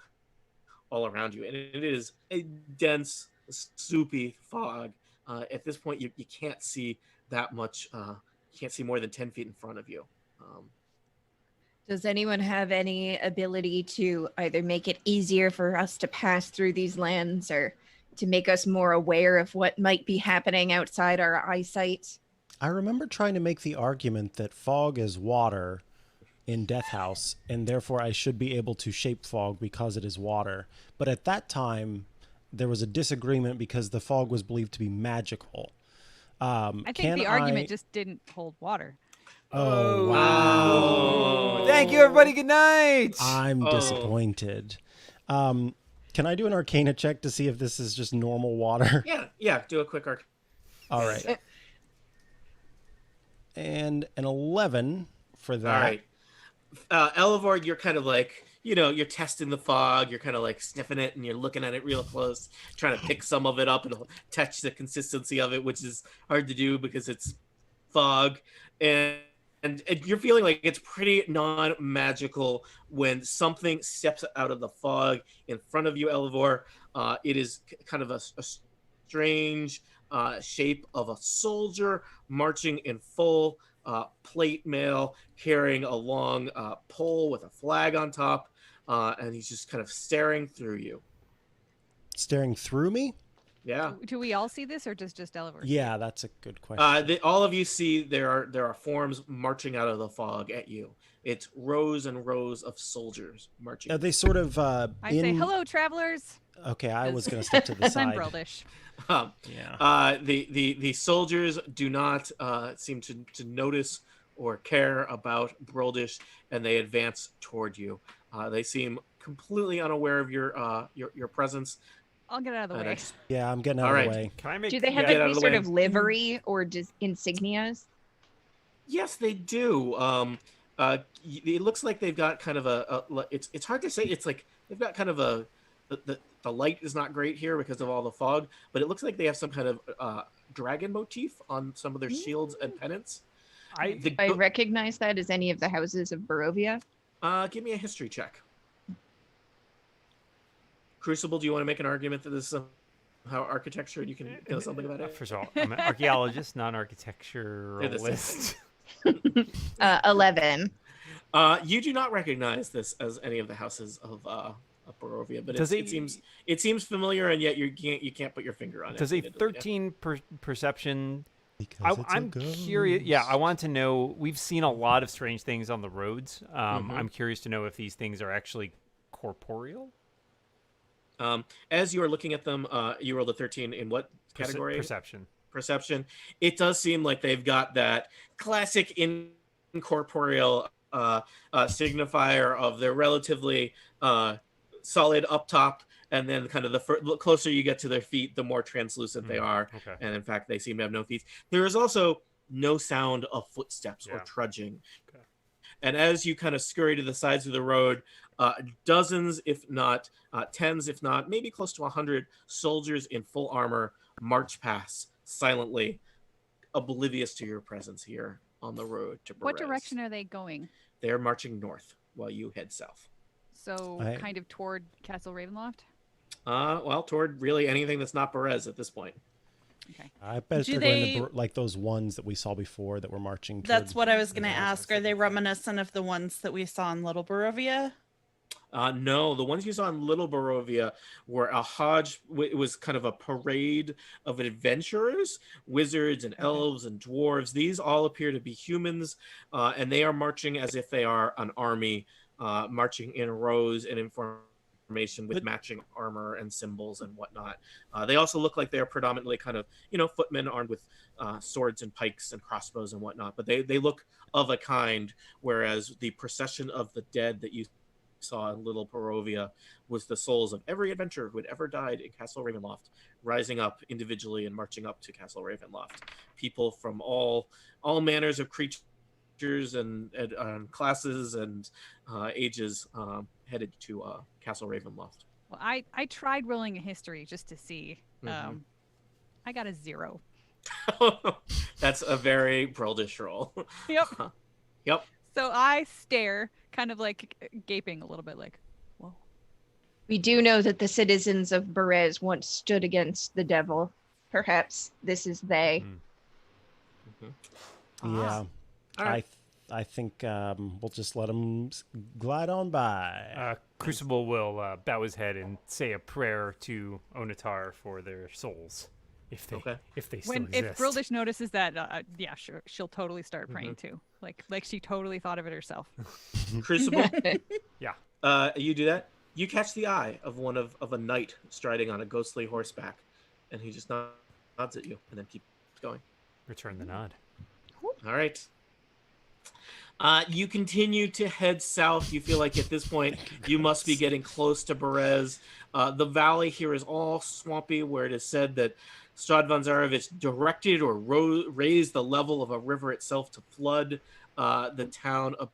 all around you, and it is a dense, soupy fog. At this point, you can't see that much. You can't see more than 10 feet in front of you. Does anyone have any ability to either make it easier for us to pass through these lands or to make us more aware of what might be happening outside our eyesight? I remember trying to make the argument that fog is water in Death House, and therefore I should be able to shape fog because it is water. But at that time, there was a disagreement because the fog was believed to be magical. I think the argument just didn't hold water. Oh, wow. Thank you, everybody. Good night. I'm disappointed. Can I do an Arcana check to see if this is just normal water? Yeah. Do a quick arc. All right. And an 11 for that. All right. Elevor, you're kind of like, you're testing the fog. You're kind of like sniffing it, and you're looking at it real close, trying to pick some of it up and touch the consistency of it, which is hard to do because it's fog. And you're feeling like it's pretty non-magical when something steps out of the fog in front of you, Elevor. It is kind of a strange shape of a soldier marching in full plate mail, carrying a long pole with a flag on top, and he's just kind of staring through you. Staring through me? Yeah. Do we all see this, or just Elevor? Yeah, that's a good question. All of you see there are forms marching out of the fog at you. It's rows and rows of soldiers marching. Are they sort of I say, hello, travelers. Okay, I was going to step to the I'm side. Brildish. Yeah. The soldiers do not seem to notice or care about Brildish, and they advance toward you. They seem completely unaware of your presence. I'll get out of the way. Yeah, I'm getting out of the way. Can I make? Do they have get out any of the sort way. of livery or just insignias? Yes, they do. It looks like they've got kind of it's hard to say. It's like they've got kind of the light is not great here because of all the fog, but it looks like they have some kind of dragon motif on some of their shields and pennants. I recognize that as any of the houses of Barovia. Give me a history check. Crucible, do you want to make an argument that this is how architecture, you can know something about it? First of all, I'm an archaeologist, not an architecturalist. 11. You do not recognize this as any of the houses of Barovia, but it seems familiar, and yet you can't put your finger on it. Does a 13 perception? Because I'm curious. Yeah, I want to know. We've seen a lot of strange things on the roads. I'm curious to know if these things are actually corporeal. As you are looking at them, you rolled a 13 in what category? Perception. It does seem like they've got that classic incorporeal signifier of they're relatively solid up top, and then kind of the closer you get to their feet, the more translucent they are. Okay. And in fact, they seem to have no feet. There is also no sound of footsteps or trudging. Okay. And as you kind of scurry to the sides of the road, dozens, if not tens, if not maybe close to 100 soldiers in full armor march past silently, oblivious to your presence here on the road to Berez. What direction are they going? They're marching north while you head south. So kind of toward Castle Ravenloft? Well, toward really anything that's not Berez at this point. Okay. I bet they're going to like those ones that we saw before that were marching toward. That's what I was going to ask. Are they reminiscent of the ones that we saw in Little Barovia? No, the ones you saw in Little Barovia were a hodge. It was kind of a parade of adventurers, wizards and elves and dwarves. These all appear to be humans, and they are marching as if they are an army, marching in rows and in formation with matching armor and symbols and whatnot. They also look like they are predominantly kind of, footmen armed with swords and pikes and crossbows and whatnot. But they look of a kind, whereas the procession of the dead that you saw in Little Barovia was the souls of every adventurer who had ever died in Castle Ravenloft, rising up individually and marching up to Castle Ravenloft. People from all manners of creatures and classes and ages headed to Castle Ravenloft. Well, I tried rolling a history just to see. I got a 0. That's a very Brildish roll. Yep. Yep. So I stare, kind of like gaping a little bit, like, whoa. We do know that the citizens of Berez once stood against the devil. Perhaps this is they. Yeah. Right. I think we'll just let them glide on by. Crucible will bow his head and say a prayer to Onatar for their souls, if they still exist. If Brildish notices that, yeah, sure, she'll totally start praying too. Like she totally thought of it herself. Crucible. Yeah. You do that. You catch the eye of a knight striding on a ghostly horseback, and he just nods at you and then keeps going. Return the nod. All right. You continue to head south. You feel like at this point you must be getting close to Berez. The valley here is all swampy, where it is said that Strahd von Zarovich directed or raised the level of a river itself to flood the town of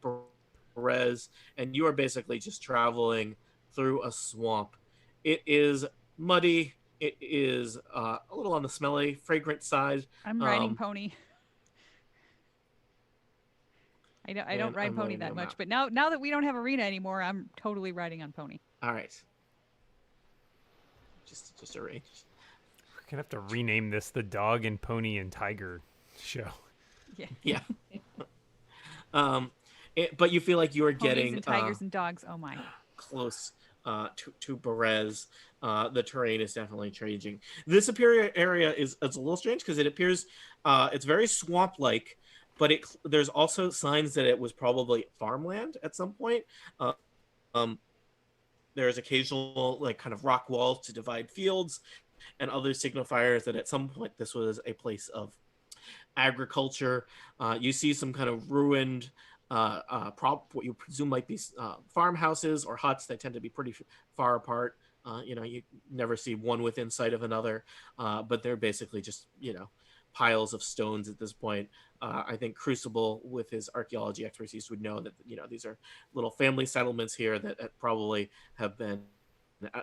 Berez, and you are basically just traveling through a swamp. It is muddy. It is a little on the smelly, fragrant side. I'm riding pony. I don't ride pony that much, but now that we don't have arena anymore, I'm totally riding on pony. All right. Just arrange. We're gonna have to rename this the Dog and Pony and Tiger show. Yeah. But you feel like you are Ponies getting and tigers and dogs. Oh my. Close to Berez. The terrain is definitely changing. This area is a little strange because it appears it's very swamp-like, but there's also signs that it was probably farmland at some point. There's occasional kind of rock walls to divide fields, and other signifiers that at some point this was a place of agriculture. You see some kind of ruined, what you presume might be farmhouses or huts that tend to be pretty far apart. You never see one within sight of another, but they're basically just piles of stones at this point. I think Crucible, with his archaeology expertise, would know that these are little family settlements here that probably have been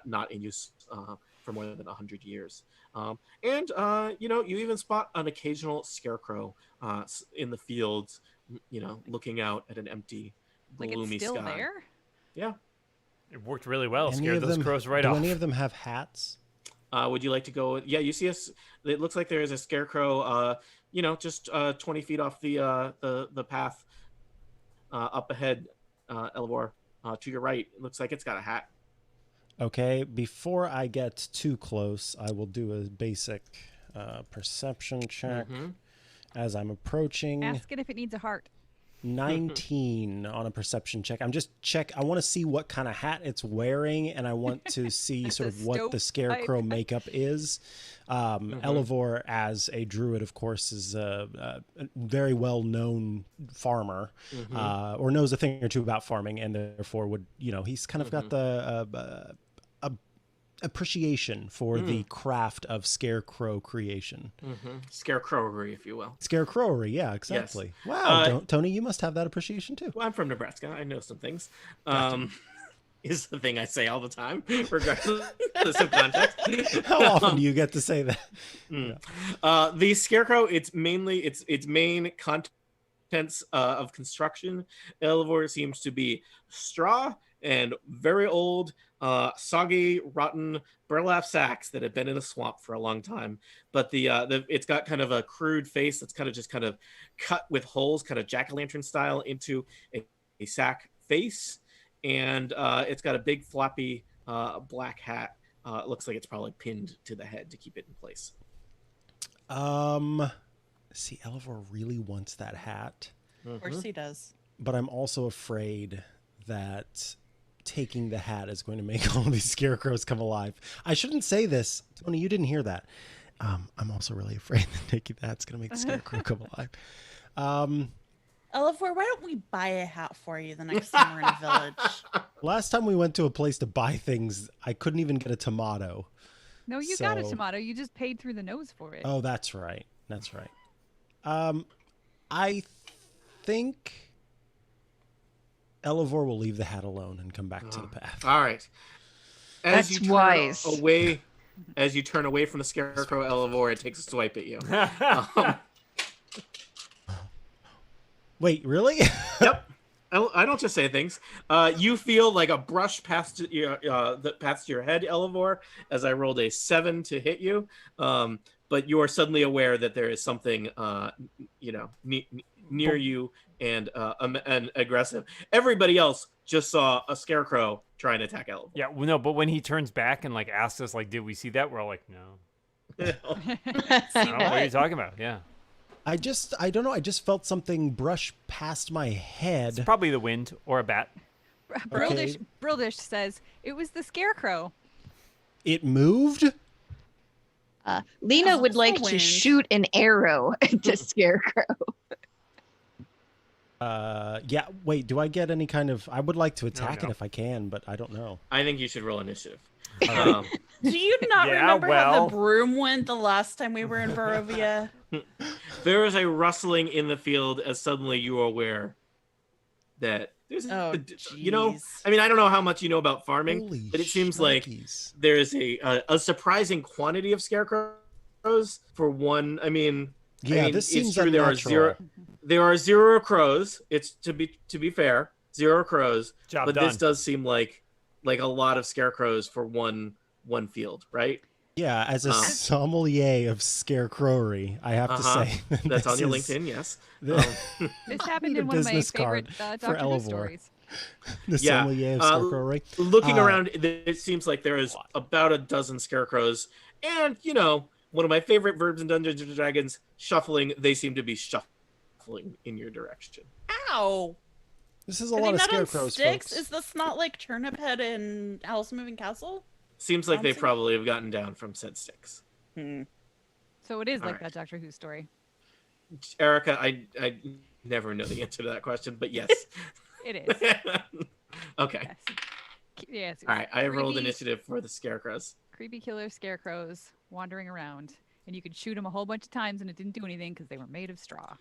not in use for more than 100 years. And you even spot an occasional scarecrow in the fields, looking out at an empty, gloomy like it's still sky. there? Yeah. It worked really well. Any Scared of those them- crows right do off. any of them have hats? Would you like to go? Yeah, you see us. It looks like there is a scarecrow. Just 20 feet off the path up ahead, Elvor. To your right, it looks like it's got a hat. Okay, before I get too close, I will do a basic perception check as I'm approaching. Ask it if it needs a heart. 19 on a perception check. I want to see what kind of hat it's wearing, and I want to see sort of what the scarecrow makeup is. Elevor, as a druid, of course, is a very well-known farmer, or knows a thing or two about farming, and therefore would, he's kind of got the appreciation for the craft of scarecrow creation. Scarecrowery, if you will. Scarecrowery, yeah, exactly. Yes. Wow, Tony, you must have that appreciation too. Well, I'm from Nebraska. I know some things. Gotcha. is the thing I say all the time, regardless of context. How often do you get to say that? The Scarecrow, its main contents of construction, Elevor seems to be straw and very old, soggy, rotten burlap sacks that have been in a swamp for a long time. But it's got kind of a crude face that's kind of cut with holes, kind of jack-o'-lantern style, into a sack face, and it's got a big floppy black hat. It looks like it's probably pinned to the head to keep it in place. See, Elevor really wants that hat, Of course he does. but I'm also afraid that taking the hat is going to make all these scarecrows come alive. I shouldn't say this. Tony, you didn't hear that. I'm also really afraid that taking the hat's going to make the scarecrow come alive. Elevor, why don't we buy a hat for you the next time we're in a village? Last time we went to a place to buy things, I couldn't even get a tomato. No, you got a So- tomato. You just paid through the nose for it. Oh, that's right. That's right. I think Elevor will leave the hat alone and come back to the path. All right. That's wise. As you turn away from the Scarecrow, Elevor, it takes a swipe at you. Wait, really? Yep. I don't just say things. You feel like a brush past your head, Elevor, as I rolled a 7 to hit you. But you are suddenly aware that there is something, near you and aggressive. Everybody else just saw a Scarecrow trying to attack Elevor. Yeah, well, no, but when he turns back and like asks us, like, did we see that? We're all like, no. See I don't know what are you what? talking about? Yeah. I don't know. I just felt something brush past my head. It's probably the wind or a bat. Brildish says it was the Scarecrow. It moved? Lena Oh, would it's like the to wind. shoot an arrow to Scarecrow. Yeah, wait, do I get any kind of... I would like to attack no. it if I can, but I don't know. I think you should roll initiative. Do you not Yeah, remember how well. the broom went the last time we were in Barovia? There is a rustling in the field as suddenly you are aware that there's Oh, jeez. I mean, I don't know how much you know about farming, Holy but it seems like shnikes. there is a surprising quantity of scarecrows for one. Yeah, this it's seems true, unnatural. there are 0 crows. It's to be fair, 0 crows. Job but done. this does seem like a lot of scarecrows for one field, right? Yeah, as a sommelier of scarecrowery, I have to say That's on your this is LinkedIn, yes. This happened need a in one of my business favorite card Doctor for Who Elevor. stories. The Yeah, sommelier of scarecrowery. Looking around, it seems like there is about a dozen scarecrows, and one of my favorite verbs in Dungeons and Dragons, shuffling. They seem to be shuffling in your direction. Ow! This is a Are lot they of not on scarecrows, sticks? folks. Is this not like Turnip Head in Alice Moving Castle? Seems like they Bouncing? probably have gotten down from said sticks. So it is like Alright. that Doctor Who story. Erica, I never know the answer to that question, but yes. It is. Okay. Yes. Yes. All right. I rolled Creepy- initiative for the scarecrows. Creepy killer scarecrows wandering around, and you could shoot them a whole bunch of times, and it didn't do anything because they were made of straw.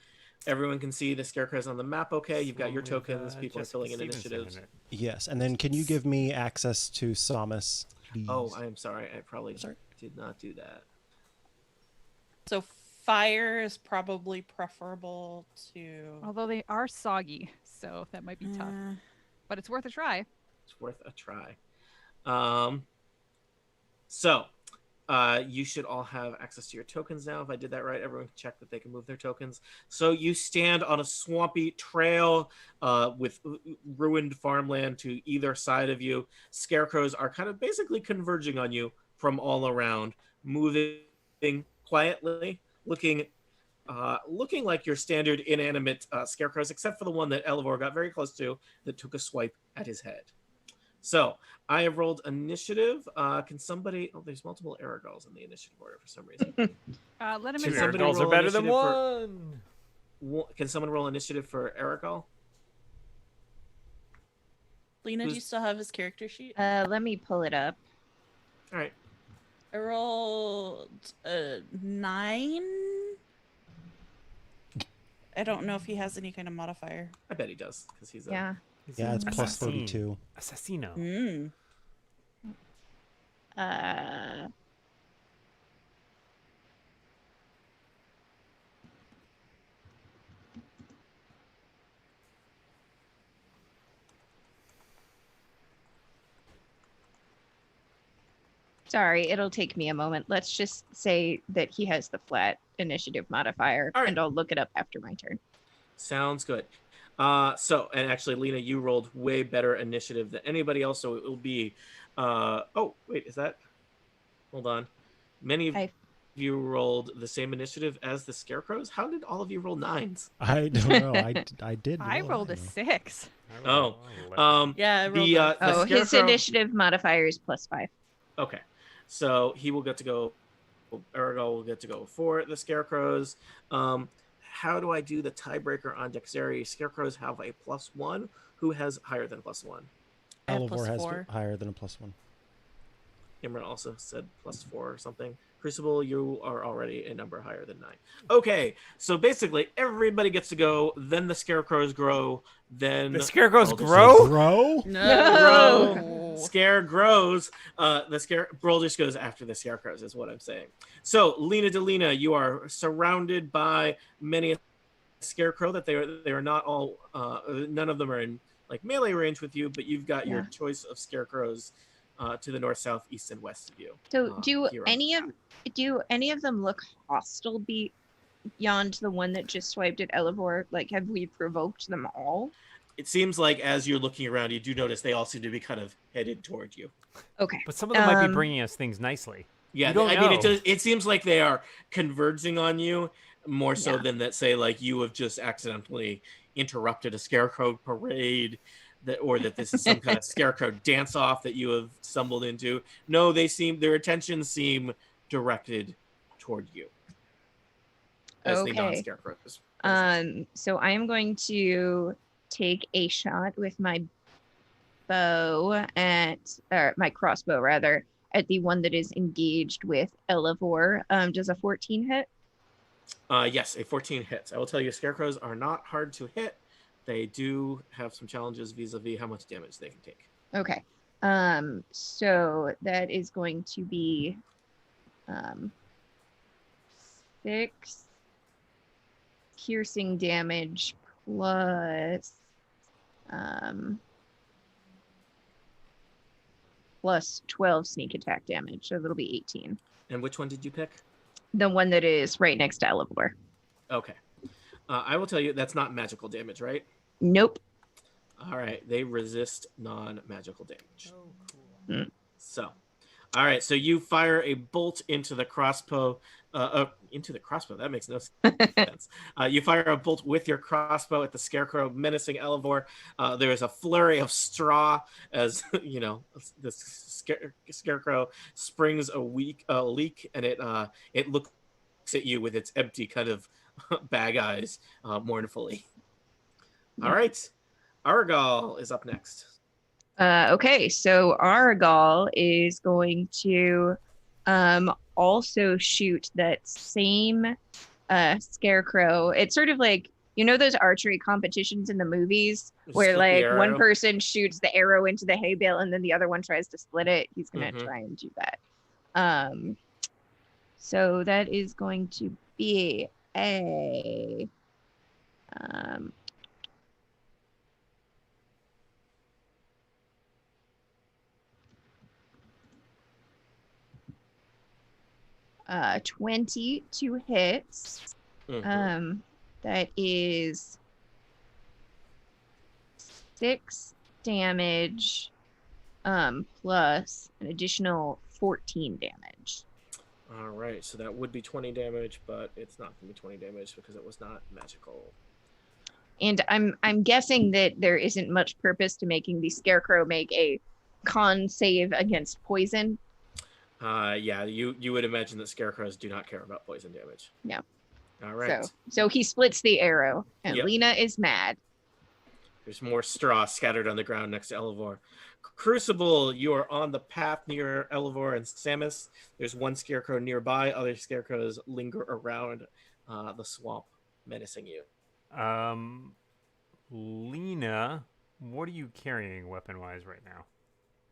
Everyone can see the scarecrows on the map. Okay, you've got your With, tokens. People are Jessica filling in Stevenson initiatives. it. Yes, and then can you give me access to Samus, please? Oh, I am sorry. I probably Sorry. did not do that. So fire is probably preferable to. Although they are soggy, so that might be tough. But it's worth a try. It's worth a try. So, you should all have access to your tokens now. If I did that right, everyone can check that they can move their tokens. So you stand on a swampy trail with ruined farmland to either side of you. Scarecrows are kind of basically converging on you from all around, moving quietly, looking like your standard inanimate scarecrows, except for the one that Elevor got very close to that took a swipe at his head. So I have rolled initiative. Can somebody? Oh, there's multiple Aragals in the initiative order for some reason. Let him Two in. somebody Miracles are roll better than initiative one. Can someone roll initiative for Aragal? Lena, do you Who's- still have his character sheet? Let me pull it up. All right. I rolled a 9. I don't know if he has any kind of modifier. I bet he does because he's a Yeah. Yeah, it's plus Assassin. 32. Assassino. Mm. Uh, Sorry, it'll take me a moment. Let's just say that he has the flat initiative modifier, All right. and I'll look it up after my turn. Sounds good. And actually, Lena, you rolled way better initiative than anybody else, so it will be. Oh, wait, is that? Hold on. Many of I- you rolled the same initiative as the Scarecrows. How did all of you roll 9s? I don't know. I did. I roll rolled a nine, though. 6. Oh, Yeah, I rolled the a- the his Scarecrow. initiative modifier is +5. Okay, so he will get to go. Aragorn will get to go for the Scarecrows. How do I do the tiebreaker on Dexterity? Scarecrows have a +1. Who has higher than +1? I have Elevor has +4. higher than a +1. Imran also said +4 or something. Crucible, you are already a number higher than 9. Okay, so basically everybody gets to go. Then the Scarecrows grow. Then The Scarecrows Broldish- grow? Grow? Grow. Scare grows. Broldish goes after the Scarecrows, is what I'm saying. So, Lena Delina, you are surrounded by many a Scarecrow that they are not all. None of them are in like melee range with you, but you've got your Yeah. choice of Scarecrows to the north, south, east, and west of you. So do here on the any of them look hostile beyond the one that just swiped at Elevor? Like, have we provoked them all? It seems like as you're looking around, you do notice they all seem to be kind of headed toward you. Okay. But some of them might be Um, bringing us things nicely. Yeah, You don't I mean, know. it seems like they are converging on you more so Yeah. than that. Say, like you have just accidentally interrupted a Scarecrow parade, or that this is some kind of Scarecrow dance off that you have stumbled into. No, their attentions seem directed toward you as the Okay. non-Scarecrows. So I am going to take a shot with my my crossbow rather, at the one that is engaged with Elevor. Does a 14 hit? Yes, a 14 hits. I will tell you, Scarecrows are not hard to hit. They do have some challenges vis-a-vis how much damage they can take. Okay. So that is going to be 6 piercing damage plus 12 sneak attack damage. So that'll be 18. And which one did you pick? The one that is right next to Elevor. Okay. I will tell you, that's not magical damage, right? Nope. All right. They resist non-magical damage. Oh, cool. So, all right. So you fire a bolt into the crossbow. That makes no sense. You fire a bolt with your crossbow at the Scarecrow, menacing Elevor. There is a flurry of straw as the Scarecrow springs a leak, and it looks at you with its empty kind of bag eyes mournfully. All right, Argal is up next. Okay, so Argal is going to also shoot that same Scarecrow. It's sort of like, those archery competitions in the movies Just where split the like one arrow. person shoots the arrow into the hay bale and then the other one tries to split it. He's going to Mhm. try and do that. So that is going to be a 22 hits. Mhm. That is 6 damage, plus an additional 14 damage. All right, so that would be 20 damage, but it's not going to be 20 damage because it was not magical. And I'm guessing that there isn't much purpose to making the Scarecrow make a con save against poison. Yeah, you would imagine that Scarecrows do not care about poison damage. Yeah. All right. So he splits the arrow, and Yep. Lena is mad. There's more straw scattered on the ground next to Elevor. Crucible, you are on the path near Elevor and Samus. There's one Scarecrow nearby. Other Scarecrows linger around the swamp, menacing you. Lena what are you carrying weapon-wise right now?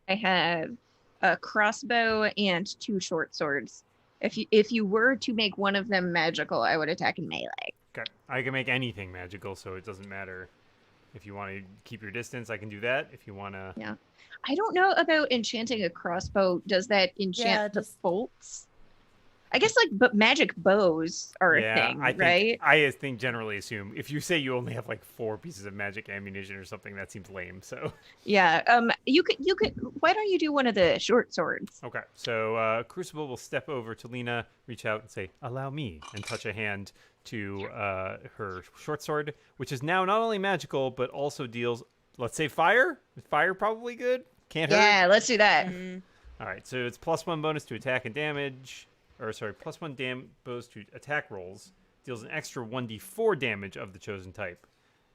I have a crossbow and 2 short swords. If you were to make one of them magical, I would attack in melee. Okay, I can make anything magical, so it doesn't matter. If you want to keep your distance, I can do that. If you want to... Yeah. I don't know about enchanting a crossbow. Does that enchant the bolts? I guess but magic bows are a thing, right? I think generally assume if you say you only have like 4 pieces of magic ammunition or something, that seems lame. So yeah, you could. Why don't you do one of the short swords? okay, so Crucible will step over to Lena, reach out and say, "Allow me," and touch a hand to her short sword, which is now not only magical but also deals, let's say, fire. Fire probably good. Can't hurt. Yeah, let's do that. All right, so it's +1 bonus to attack and damage. Or sorry, +1 bonus to attack rolls, deals an extra 1d4 damage of the chosen type,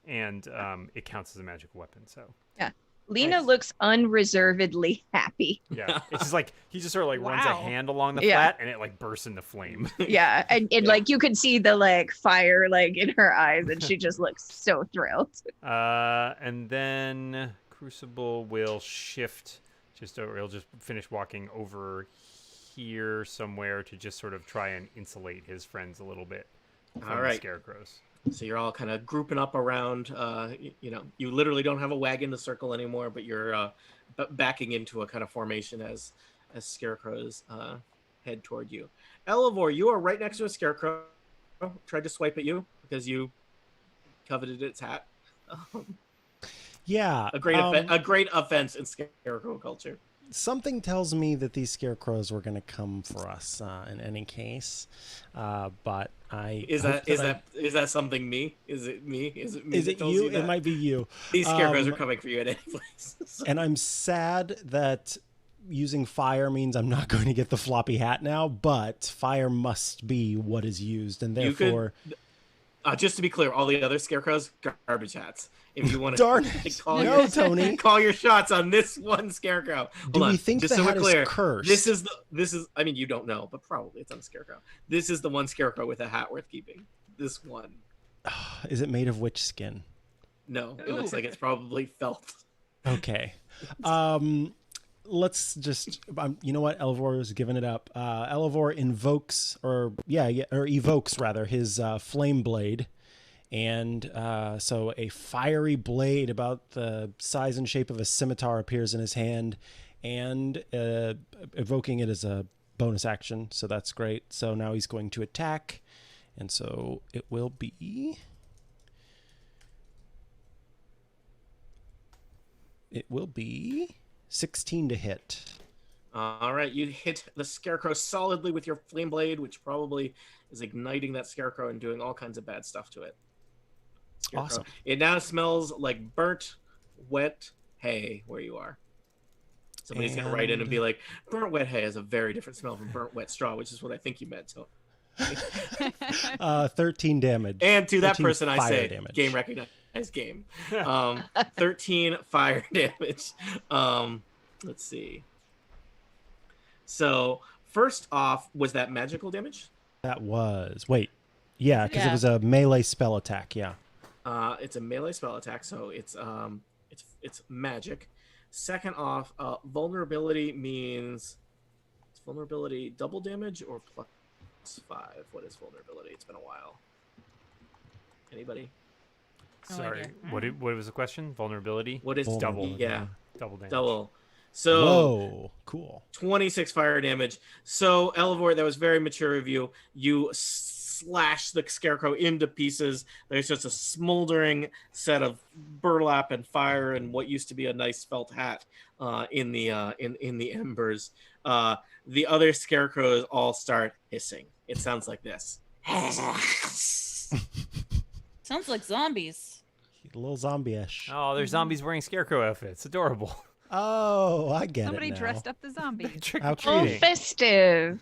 and it counts as a magical weapon. So yeah, Lena Nice. looks unreservedly happy. yeah, it's just like he just sort of like runs a Wow. hand along the Yeah. flat, and it like bursts into flame. Yeah, and like you could see the fire in her eyes, and she just looks so thrilled. And then Crucible will shift or he'll just finish walking over here somewhere to just sort of try and insulate his friends a little bit from All the right. scarecrows. So you're all kind of grouping up around. You literally don't have a wagon to circle anymore, but you're backing into a kind of formation as scarecrows head toward you. Elevor, you are right next to a scarecrow. Tried to swipe at you because you coveted its hat. Yeah. A great offense in scarecrow culture. Something tells me that these scarecrows were going to come for us in any case, but I Is hope that something me? Is it me? Is it me? is that it tells you? that? It might be you. These scarecrows are coming for you at any place. So- And I'm sad that using fire means I'm not going to get the floppy hat now, but fire must be what is used, and You could- therefore, just to be clear, all the other scarecrows, garbage hats. If you want to darn it, no, Tony. call your shots on this one scarecrow. Do Hold we on, think just the so hat we're clear, is cursed? This is. I mean, you don't know, but probably it's on a scarecrow. This is the one scarecrow with a hat worth keeping. This one. Is it made of witch skin? No, it looks like it's probably felt. Okay. Let's just, you know what? Elevor is giving it up. Elevor evokes rather his flame blade. And so a fiery blade about the size and shape of a scimitar appears in his hand, and evoking it as a bonus action. So that's great. So now he's going to attack. And so it will be... It will be 16 to hit. All right, you hit the scarecrow solidly with your flame blade, which probably is igniting that scarecrow and doing all kinds of bad stuff to it. Scarecrow. Awesome. It now smells like burnt, wet hay where you are. Somebody's going to write in and be like, burnt, wet hay has a very different smell from burnt, wet straw, which is what I think you meant. So, 13 damage. and to that 13 person, I fire say, damage. game recognized game. 13 fire damage. Let's see. So, first off, was that magical damage? That was... Wait. Yeah, because it Yeah. was a melee spell attack, yeah. It's a melee spell attack, so it's magic. Second off, vulnerability means vulnerability double damage or +5. What is vulnerability? It's been a while. Anybody? No Sorry, idea. what was the question? Vulnerability? What is Double. Yeah, Double damage. double. So Whoa, cool. 26 fire damage. So Elevor, that was very mature of you. You slash the scarecrow into pieces. There's just a smoldering set of burlap and fire and what used to be a nice felt hat in the embers. The other scarecrows all start hissing. It sounds like this. Sounds like zombies. A little zombie-ish. Oh, there's zombies wearing scarecrow outfits. Adorable. Oh, I get Somebody it now. dressed up the zombie. Trick How or Oh, treating. festive.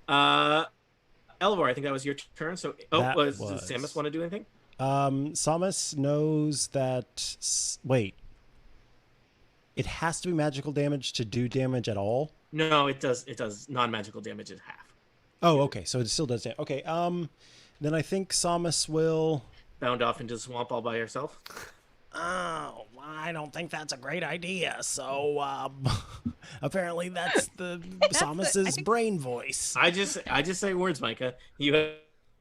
Elevor, I think that was your turn. So, That does was. Samus want to do anything? Samus knows that... Wait. It has to be magical damage to do damage at all? No, it does. It does non-magical damage at half. Oh, okay. So it still does damage. Okay, then I think Samus will bound off into the swamp all by yourself. Oh, I don't think that's a great idea. So, apparently that's Samus's brain voice. I just say words, Micah. You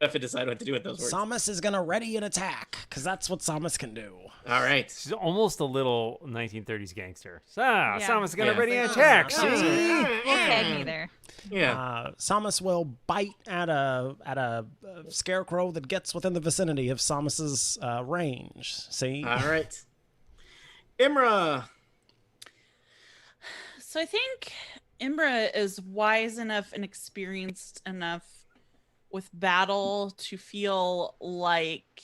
have to decide what to do with those words. Samus is gonna ready an attack, because that's what Samus can do. All right. She's almost a little 1930s gangster. Samus gonna Yeah. ready an attack. See? We'll tag me there. Yeah. Samus will bite at a scarecrow that gets within the vicinity of Samus's range. See? All right. Imra. So I think Imra is wise enough and experienced enough with battle to feel like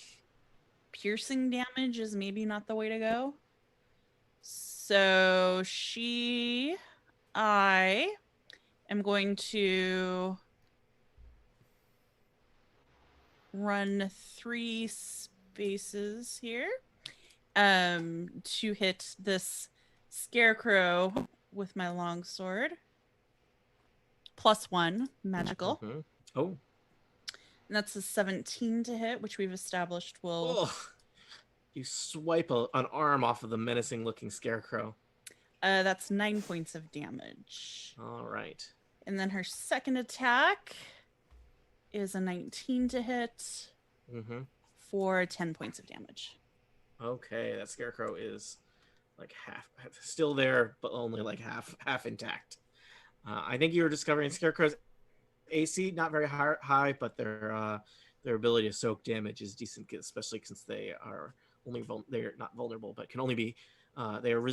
piercing damage is maybe not the way to go. So I am going to run 3 spaces here to hit this scarecrow with my longsword. +1 magical. Mm-hmm. Oh. And that's a 17 to hit, which we've established will... Oh. You swipe an arm off of the menacing-looking scarecrow. That's 9 points of damage. All right. And then her second attack is a 19 to hit for 10 points of damage. Okay, that scarecrow is like half still there, but only like half intact. I think you were discovering scarecrows AC not very high, but their ability to soak damage is decent, especially since they are they're not vulnerable, but can only be they are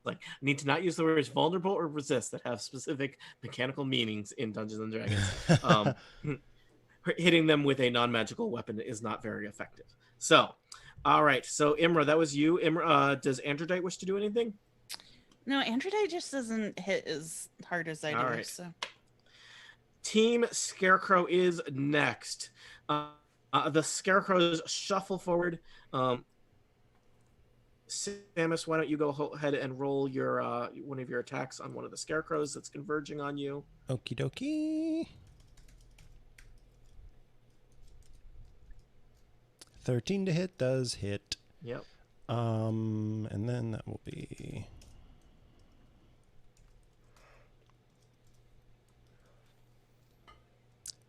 like need to not use the words vulnerable or resist that have specific mechanical meanings in Dungeons and Dragons. Hitting them with a non-magical weapon is not very effective. So, all right. So Imra, that was you. Imra, does Androdite wish to do anything? No, Androdite just doesn't hit as hard as I do. All right. So. Team Scarecrow is next. The Scarecrows shuffle forward. Samus, why don't you go ahead and roll your one of your attacks on one of the Scarecrows that's converging on you. Okie dokie. 13 to hit does hit. Yep. And then that will be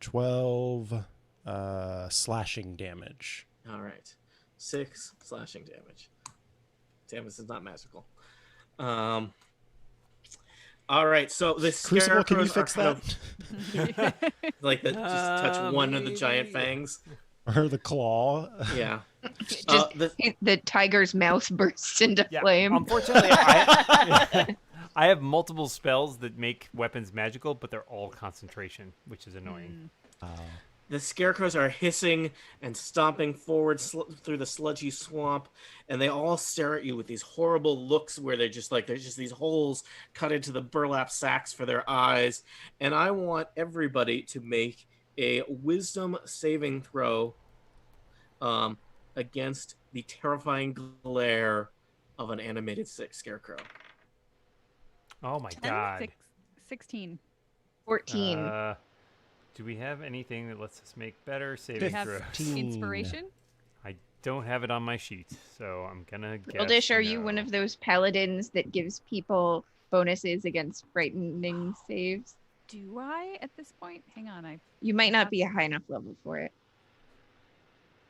12 slashing damage. All right. 6 slashing damage. Samus is not magical. All right. So the Crucible, can you Scarecrows fix are that? like just touch one of the giant fangs. Or the claw. Yeah. Just the tiger's mouth bursts into flame. Unfortunately, I have multiple spells that make weapons magical, but they're all concentration, which is annoying. The Scarecrows are hissing and stomping forward through the sludgy swamp, and they all stare at you with these horrible looks where they're just like there's just these holes cut into the burlap sacks for their eyes. And I want everybody to make a wisdom saving throw against the terrifying glare of an animated Scarecrow. Oh my god. 16. 14. Do we have anything that lets us make better Do saving you have throws? inspiration? I don't have it on my sheet, so I'm gonna guess. Wildish, are you no. one of those paladins that gives people bonuses against frightening saves? Do I at this point? Hang on. You might not be a high enough level for it.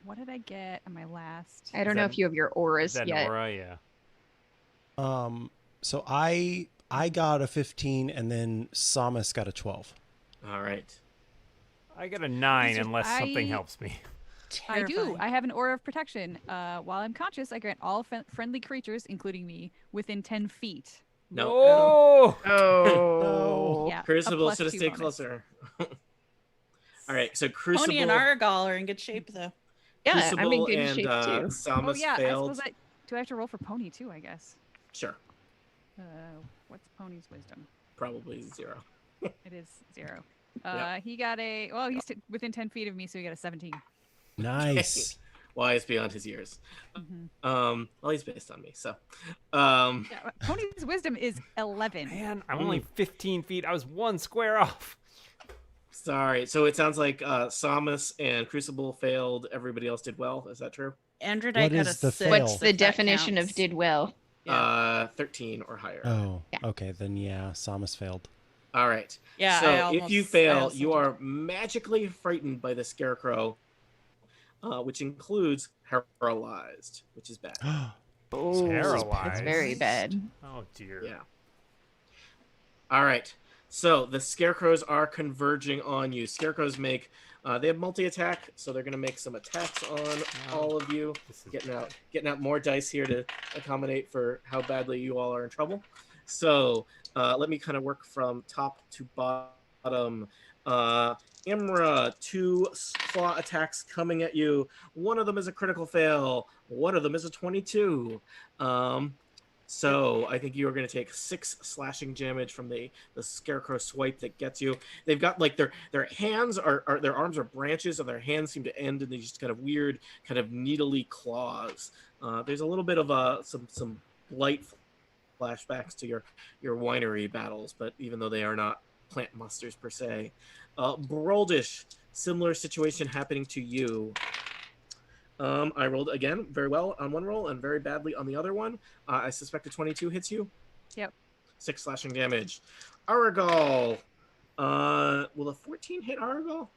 What did I get on my last? I don't know if you have your auras Is that yet. an aura? Yeah. So I got a 15 and then Samus got a 12. All right. I got a 9 It's just- unless something helps me. I do. Terrifying. I have an aura of protection. While I'm conscious, I grant all friendly creatures, including me, within 10 feet. No. Oh! Oh. Yeah, a Crucible plus should have 2 stayed bonus. closer. All right. So Crucible. Pony and Argal are in good shape, though. Yeah, Crucible I'm in good and shape too. Samus Oh yeah. failed. Do I have to roll for Pony too? I guess. Sure. What's Pony's wisdom? Probably 0. It is 0. Yep. He got he's within 10 feet of me, so he got a 17. Nice. Wise beyond his years. Mm-hmm. Well, he's based on me, so. Yeah, Pony's wisdom is 11. Man, I'm only 15 feet. I was 1 square off. Sorry. So it sounds like Samus and Crucible failed. Everybody else did well. Is that true? Androdite What got is a the 6. fail? What's the if that definition of counts. did well? Yeah. 13 or higher. Oh, Yeah. okay. Then yeah, Samus failed. All right. Yeah, So I if almost- you I fail, also you did. are magically frightened by the Scarecrow, which includes paralyzed, which is bad. Oh, Paralyzed. that's very bad. Oh dear. Yeah. All right. So the Scarecrows are converging on you. Scarecrows make, they have multi-attack, so they're going to make some attacks on all of you. This is Getting out more dice here to accommodate for how badly you all are in trouble. So let me kind of work from top to bottom. Imra, 2 claw attacks coming at you. One of them is a critical fail. One of them is a 22. So I think you are going to take 6 slashing damage from the Scarecrow swipe that gets you. They've got like their hands are their arms are branches, and their hands seem to end in these kind of weird, kind of needly claws. There's a little bit of some light flashbacks to your winery battles, but even though they are not plant monsters per se. Broldish, similar situation happening to you. I rolled again very well on one roll and very badly on the other one. I suspect a 22 hits you. Yep. 6 slashing damage. Aragal. Will a 14 hit Aragal?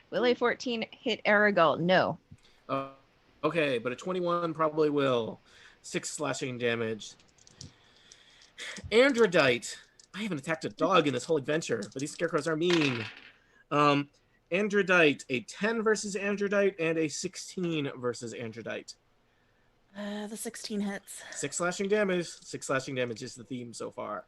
Will a 14 hit Aragal? No. Okay, but a 21 probably will. 6 slashing damage. Androdite. I haven't attacked a dog in this whole adventure, but these Scarecrows are mean. Androdite. A 10 versus Androdite and a 16 versus Androdite. The 16 hits. 6 slashing damage. 6 slashing damage is the theme so far.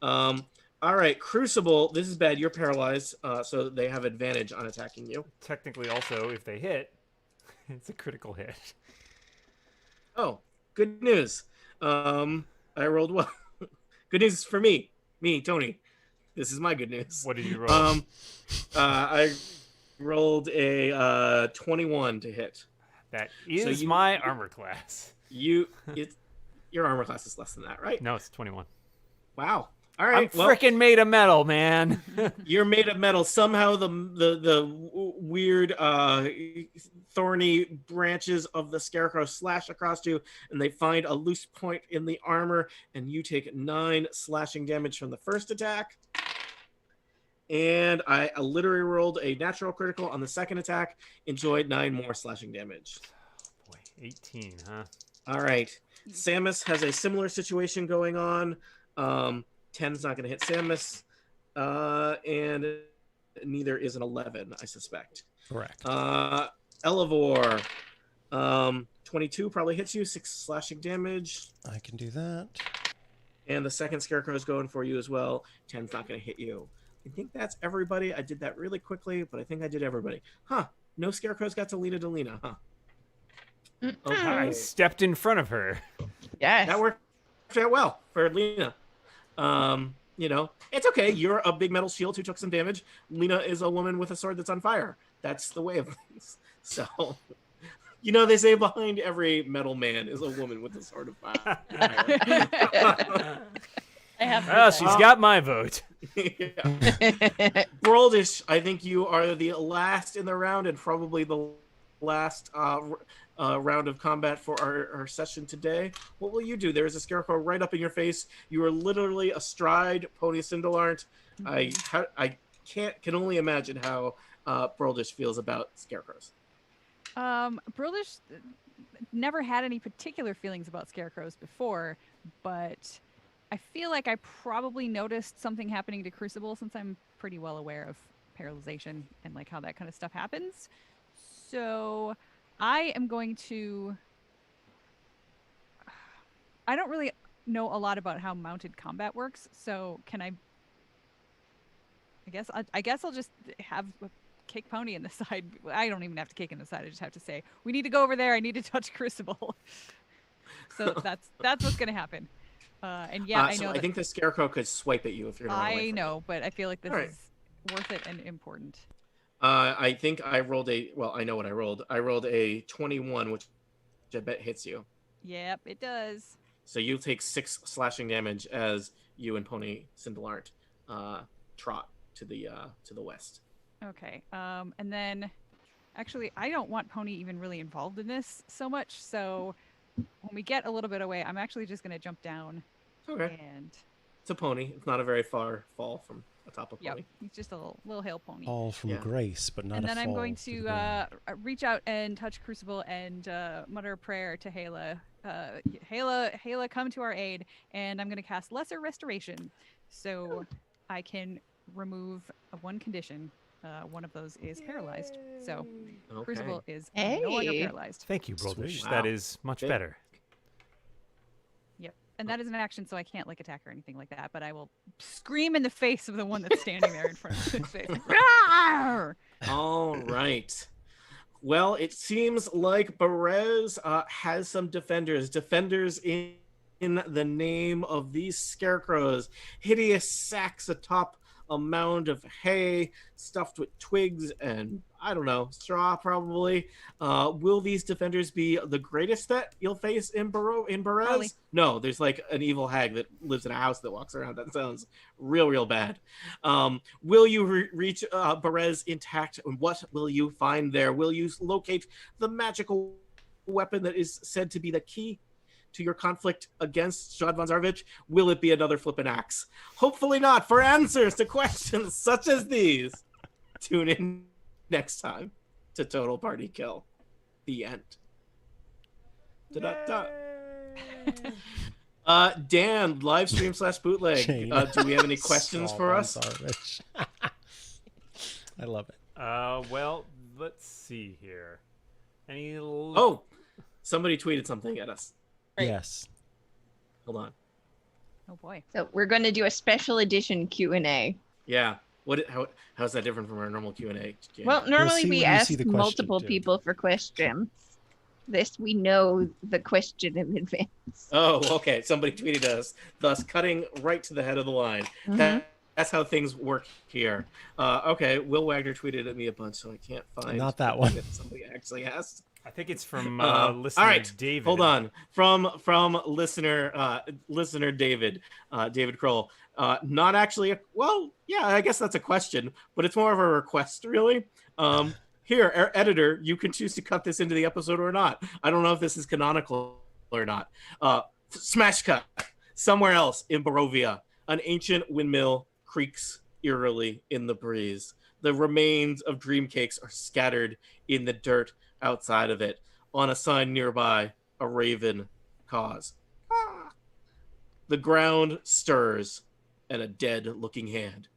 All right, Crucible. This is bad. You're paralyzed, so they have advantage on attacking you. Technically, also, if they hit, it's a critical hit. Oh, good news. I rolled well. Good news for me, Tony. This is my good news. What did you roll? I rolled a 21 to hit. That is you- my armor class. Your armor class is less than that, right? No, it's 21. Wow. All I'm right. Well, freaking made of metal, man. you're made of metal. Somehow the weird thorny branches of the Scarecrow slash across you, and they find a loose point in the armor, and you take 9 slashing damage from the first attack. And I literally rolled a natural critical on the second attack. Enjoyed 9 more slashing damage. Boy, 18, huh? All right. Samus has a similar situation going on. 10's not going to hit Samus. And neither is an 11, I suspect. Correct. Elevor. 22 probably hits you. 6 slashing damage. I can do that. And the second Scarecrow is going for you as well. 10's not going to hit you. I think that's everybody. I did that really quickly, but I think I did everybody. Huh. No Scarecrows got to Delina, huh? Okay. I stepped in front of her. Yes. That worked out well for Lena. It's okay. You're a big metal shield who took some damage. Lena is a woman with a sword that's on fire. That's the way of things. So, they say behind every metal man is a woman with a sword of fire. I have. Well, she's got my vote. Broldish, I think you are the last in the round and probably the last round of combat for our session today. What will you do? There is a Scarecrow right up in your face. You are literally astride Pony Cinderlart. I can only imagine how Broldish feels about Scarecrows. Bruldish never had any particular feelings about Scarecrows before, but I feel like I probably noticed something happening to Crucible since I'm pretty well aware of paralyzation and like how that kind of stuff happens. So I am going to... I don't really know a lot about how mounted combat works, so can I guess I'll just have a kick Pony in the side. I don't even have to kick in the side. I just have to say, we need to go over there. I need to touch Crucible. So that's what's going to happen. And yeah, I know. I think the Scarecrow could swipe at you if you're not. I know, but I feel like this Alright. is worth it and important. I think I rolled I know what I rolled. I rolled a 21, which I bet hits you. Yep, it does. So you take 6 slashing damage as you and Pony Cindelart trot to the west. Okay. And then, actually, I don't want Pony even really involved in this so much. So when we get a little bit away, I'm actually just gonna jump down. Okay. And It's a pony. It's not a very far fall from atop a yep, pony. he's just a little hill pony. All from Yeah. grace, but not And a then I'm fall going to the to ground. reach out and touch Crucible and mutter a prayer to Hala. Hala, come to our aid. And I'm going to cast Lesser Restoration. So I can remove one condition. One of those is paralyzed. So Okay. Crucible is no longer Hey. paralyzed. Thank you, Brolish. Sweet. That Wow. is much Okay. better. Yep. And that is an action, so I can't like attack or anything like that. But I will scream in the face of the one that's standing there in front of his face. Rawr! All right. Well, it seems like Berez has some defenders. Defenders in the name of these scarecrows. Hideous sacks atop a mound of hay stuffed with twigs and, I don't know, straw probably. Will these defenders be the greatest that you'll face in Berez? Probably. No, there's like an evil hag that lives in a house that walks around. That sounds real bad. Will you reach Berez intact? And what will you find there? Will you locate the magical weapon that is said to be the key to your conflict against Strahd von Zarvich? Will it be another flippin' axe? Hopefully not. For answers to questions such as these, tune in next time to Total Party Kill. The end. Da-da-da. Dan, live stream / bootleg. Shane. Do we have any questions Saul for von us? Zarvich. I love it. Well, let's see here. Any? Oh, somebody tweeted something at us. Right. Yes. Hold on. Oh boy. So we're going to do a special edition Q&A. Yeah. How's that different from our normal Q&A? Jan? Well, normally see we when you ask see the question, multiple Jim. people for questions. This, we know the question in advance. Oh, okay. Somebody tweeted us, thus cutting right to the head of the line. Mhm. That's how things work here. Okay, Will Wagner tweeted at me a bunch, so I can't find Not that one. that somebody actually asked. I think it's from All listener right, David. hold on. From listener David David Kroll. Not actually. Well, yeah, I guess that's a question, but it's more of a request, really. Here, editor, you can choose to cut this into the episode or not. I don't know if this is canonical or not. Smash cut. Somewhere else in Barovia, an ancient windmill creaks eerily in the breeze. The remains of dream cakes are scattered in the dirt outside of it. On a sign nearby, a raven caws. Ah. The ground stirs, and a dead-looking hand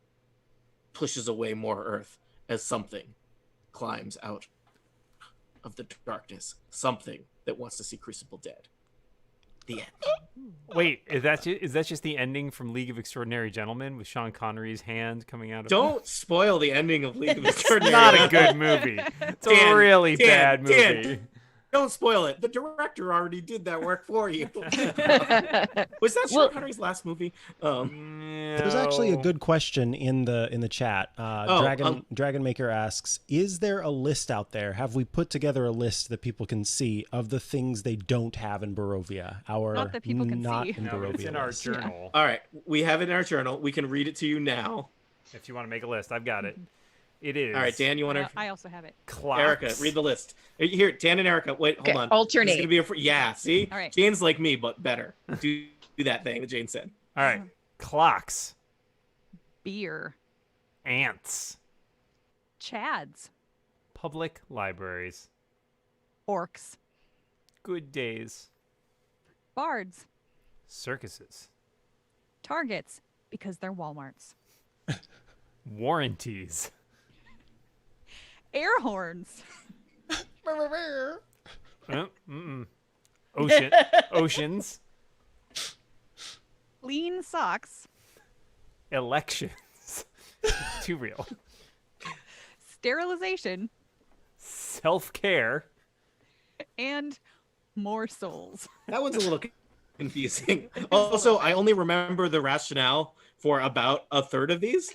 pushes away more earth as something climbs out of the darkness. Something that wants to see Crucible dead. The end. Wait, is that just the ending from League of Extraordinary Gentlemen with Sean Connery's hand coming out of? Don't spoil the ending of League of It's Extraordinary. not a good movie. It's a Dan, really Dan, bad movie. Dan. Don't spoil it. The director already did that work for you. Was that Sean Well- Connery's last movie? There's actually a No. good question in the chat. Dragon Maker asks, "Is there a list out there? Have we put together a list that people can see of the things they don't have in Barovia? Our Not that people can not see. in No, Barovia it's in our list." journal. All right, we have it in our journal. We can read it to you now. If you want to make a list, I've got it. It is. All right, Dan, you want to? I also have it. Clocks. Erica, read the list. Here, Dan and Erica. Wait, Okay, hold on. alternate. This is gonna be yeah. See, All right. Jane's like me, but better. Do that thing that Jane said. All right. Clocks. Beer. Ants. Chads. Public libraries. Orcs. Good days. Bards. Circuses. Targets. Because they're Walmarts. Warranties. Air horns. Oceans. Clean socks. Elections. Too real. Sterilization. Self-care. And more souls. That one's a little confusing. Also, I only remember the rationale for about a third of these.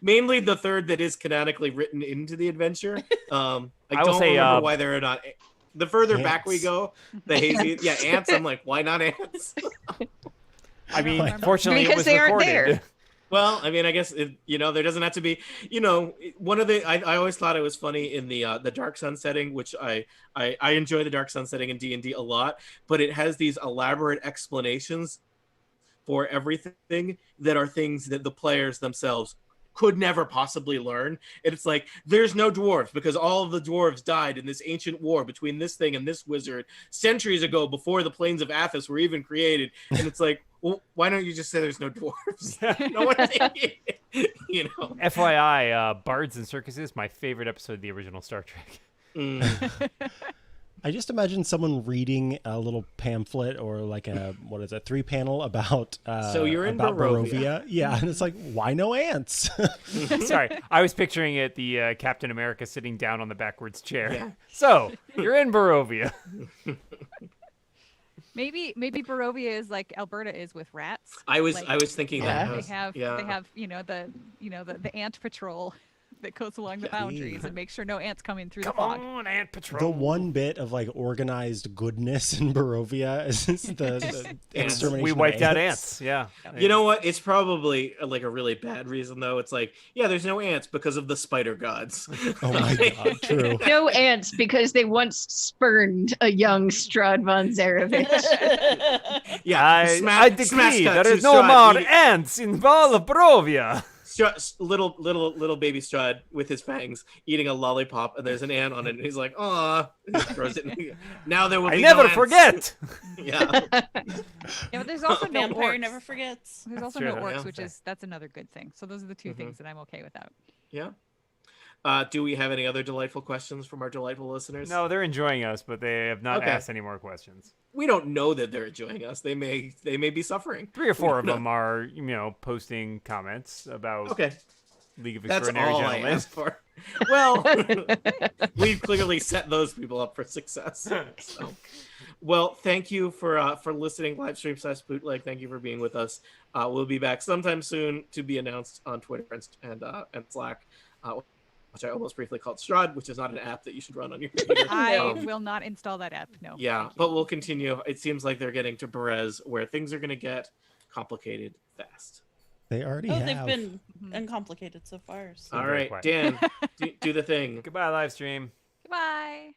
Mainly the third that is canonically written into the adventure. I will don't say, remember why there are not The further back we Ants. go, the hazy. Yeah, ants. I'm like, why not ants? I mean, remember. fortunately, it Because was they aren't recorded. there. Well, I mean, I guess there doesn't have to be. One of the I always thought it was funny in the Dark Sun setting, which I enjoy the Dark Sun setting in D&D a lot, but it has these elaborate explanations for everything that are things that the players themselves could never possibly learn. And it's like, there's no dwarves because all of the dwarves died in this ancient war between this thing and this wizard centuries ago before the plains of Athos were even created. And it's like, well, why don't you just say there's no dwarves? No one, FYI, Bards and Circuses, my favorite episode of the original Star Trek. I just imagine someone reading a little pamphlet or like a 3-panel about So you're in about Barovia. Yeah, and it's like, why no ants? Sorry, I was picturing it, the Captain America sitting down on the backwards chair. Yeah. So, you're in Barovia. Maybe Barovia is like Alberta is with rats. I was Like, thinking Yeah. that. they have the ant patrol that goes along the boundaries and makes sure no ants come in through the fog. Come on, Ant Patrol. The one bit of like organized goodness in Barovia is the extermination. We of wiped out ants. Yeah. You know what? It's probably like a really bad reason, though. It's like, yeah, there's no ants because of the spider gods. Oh my god, true. No ants because they once spurned a young Strahd von Zarevich. Yeah, I decree cut there is to no Strahd more eating- ants in all of Barovia. little baby Strahd with his fangs eating a lollipop, and there's an ant on it, and he's like, "Aw!" and he throws it. Now there will I be never no ants. forget. Yeah, Yeah, but there's also no Vampire orcs. never forgets. There's also Sure, no yeah. orcs, which is that's another good thing. So those are the 2 things that I'm okay without. yeah. Do we have any other delightful questions from our delightful listeners? No, they're enjoying us, but they have not Okay. asked any more questions. We don't know that they're enjoying us. They may be suffering. 3 or 4 of No. them are, posting comments about Okay, League of that's Extraordinary all I Gentlemen. asked for. Well, we've clearly set those people up for success. So. Well, thank you for listening, live stream / bootleg. Thank you for being with us. We'll be back sometime soon, to be announced on Twitter and Slack, which I almost briefly called Strahd, which is not an app that you should run on your computer. I will not install that app. No. Yeah, thank you. but we'll continue. It seems like they're getting to Perez, where things are going to get complicated fast. They already Oh, have. they've been uncomplicated so far. So. All very right, quiet. Dan, do the thing. Goodbye, live stream. Goodbye.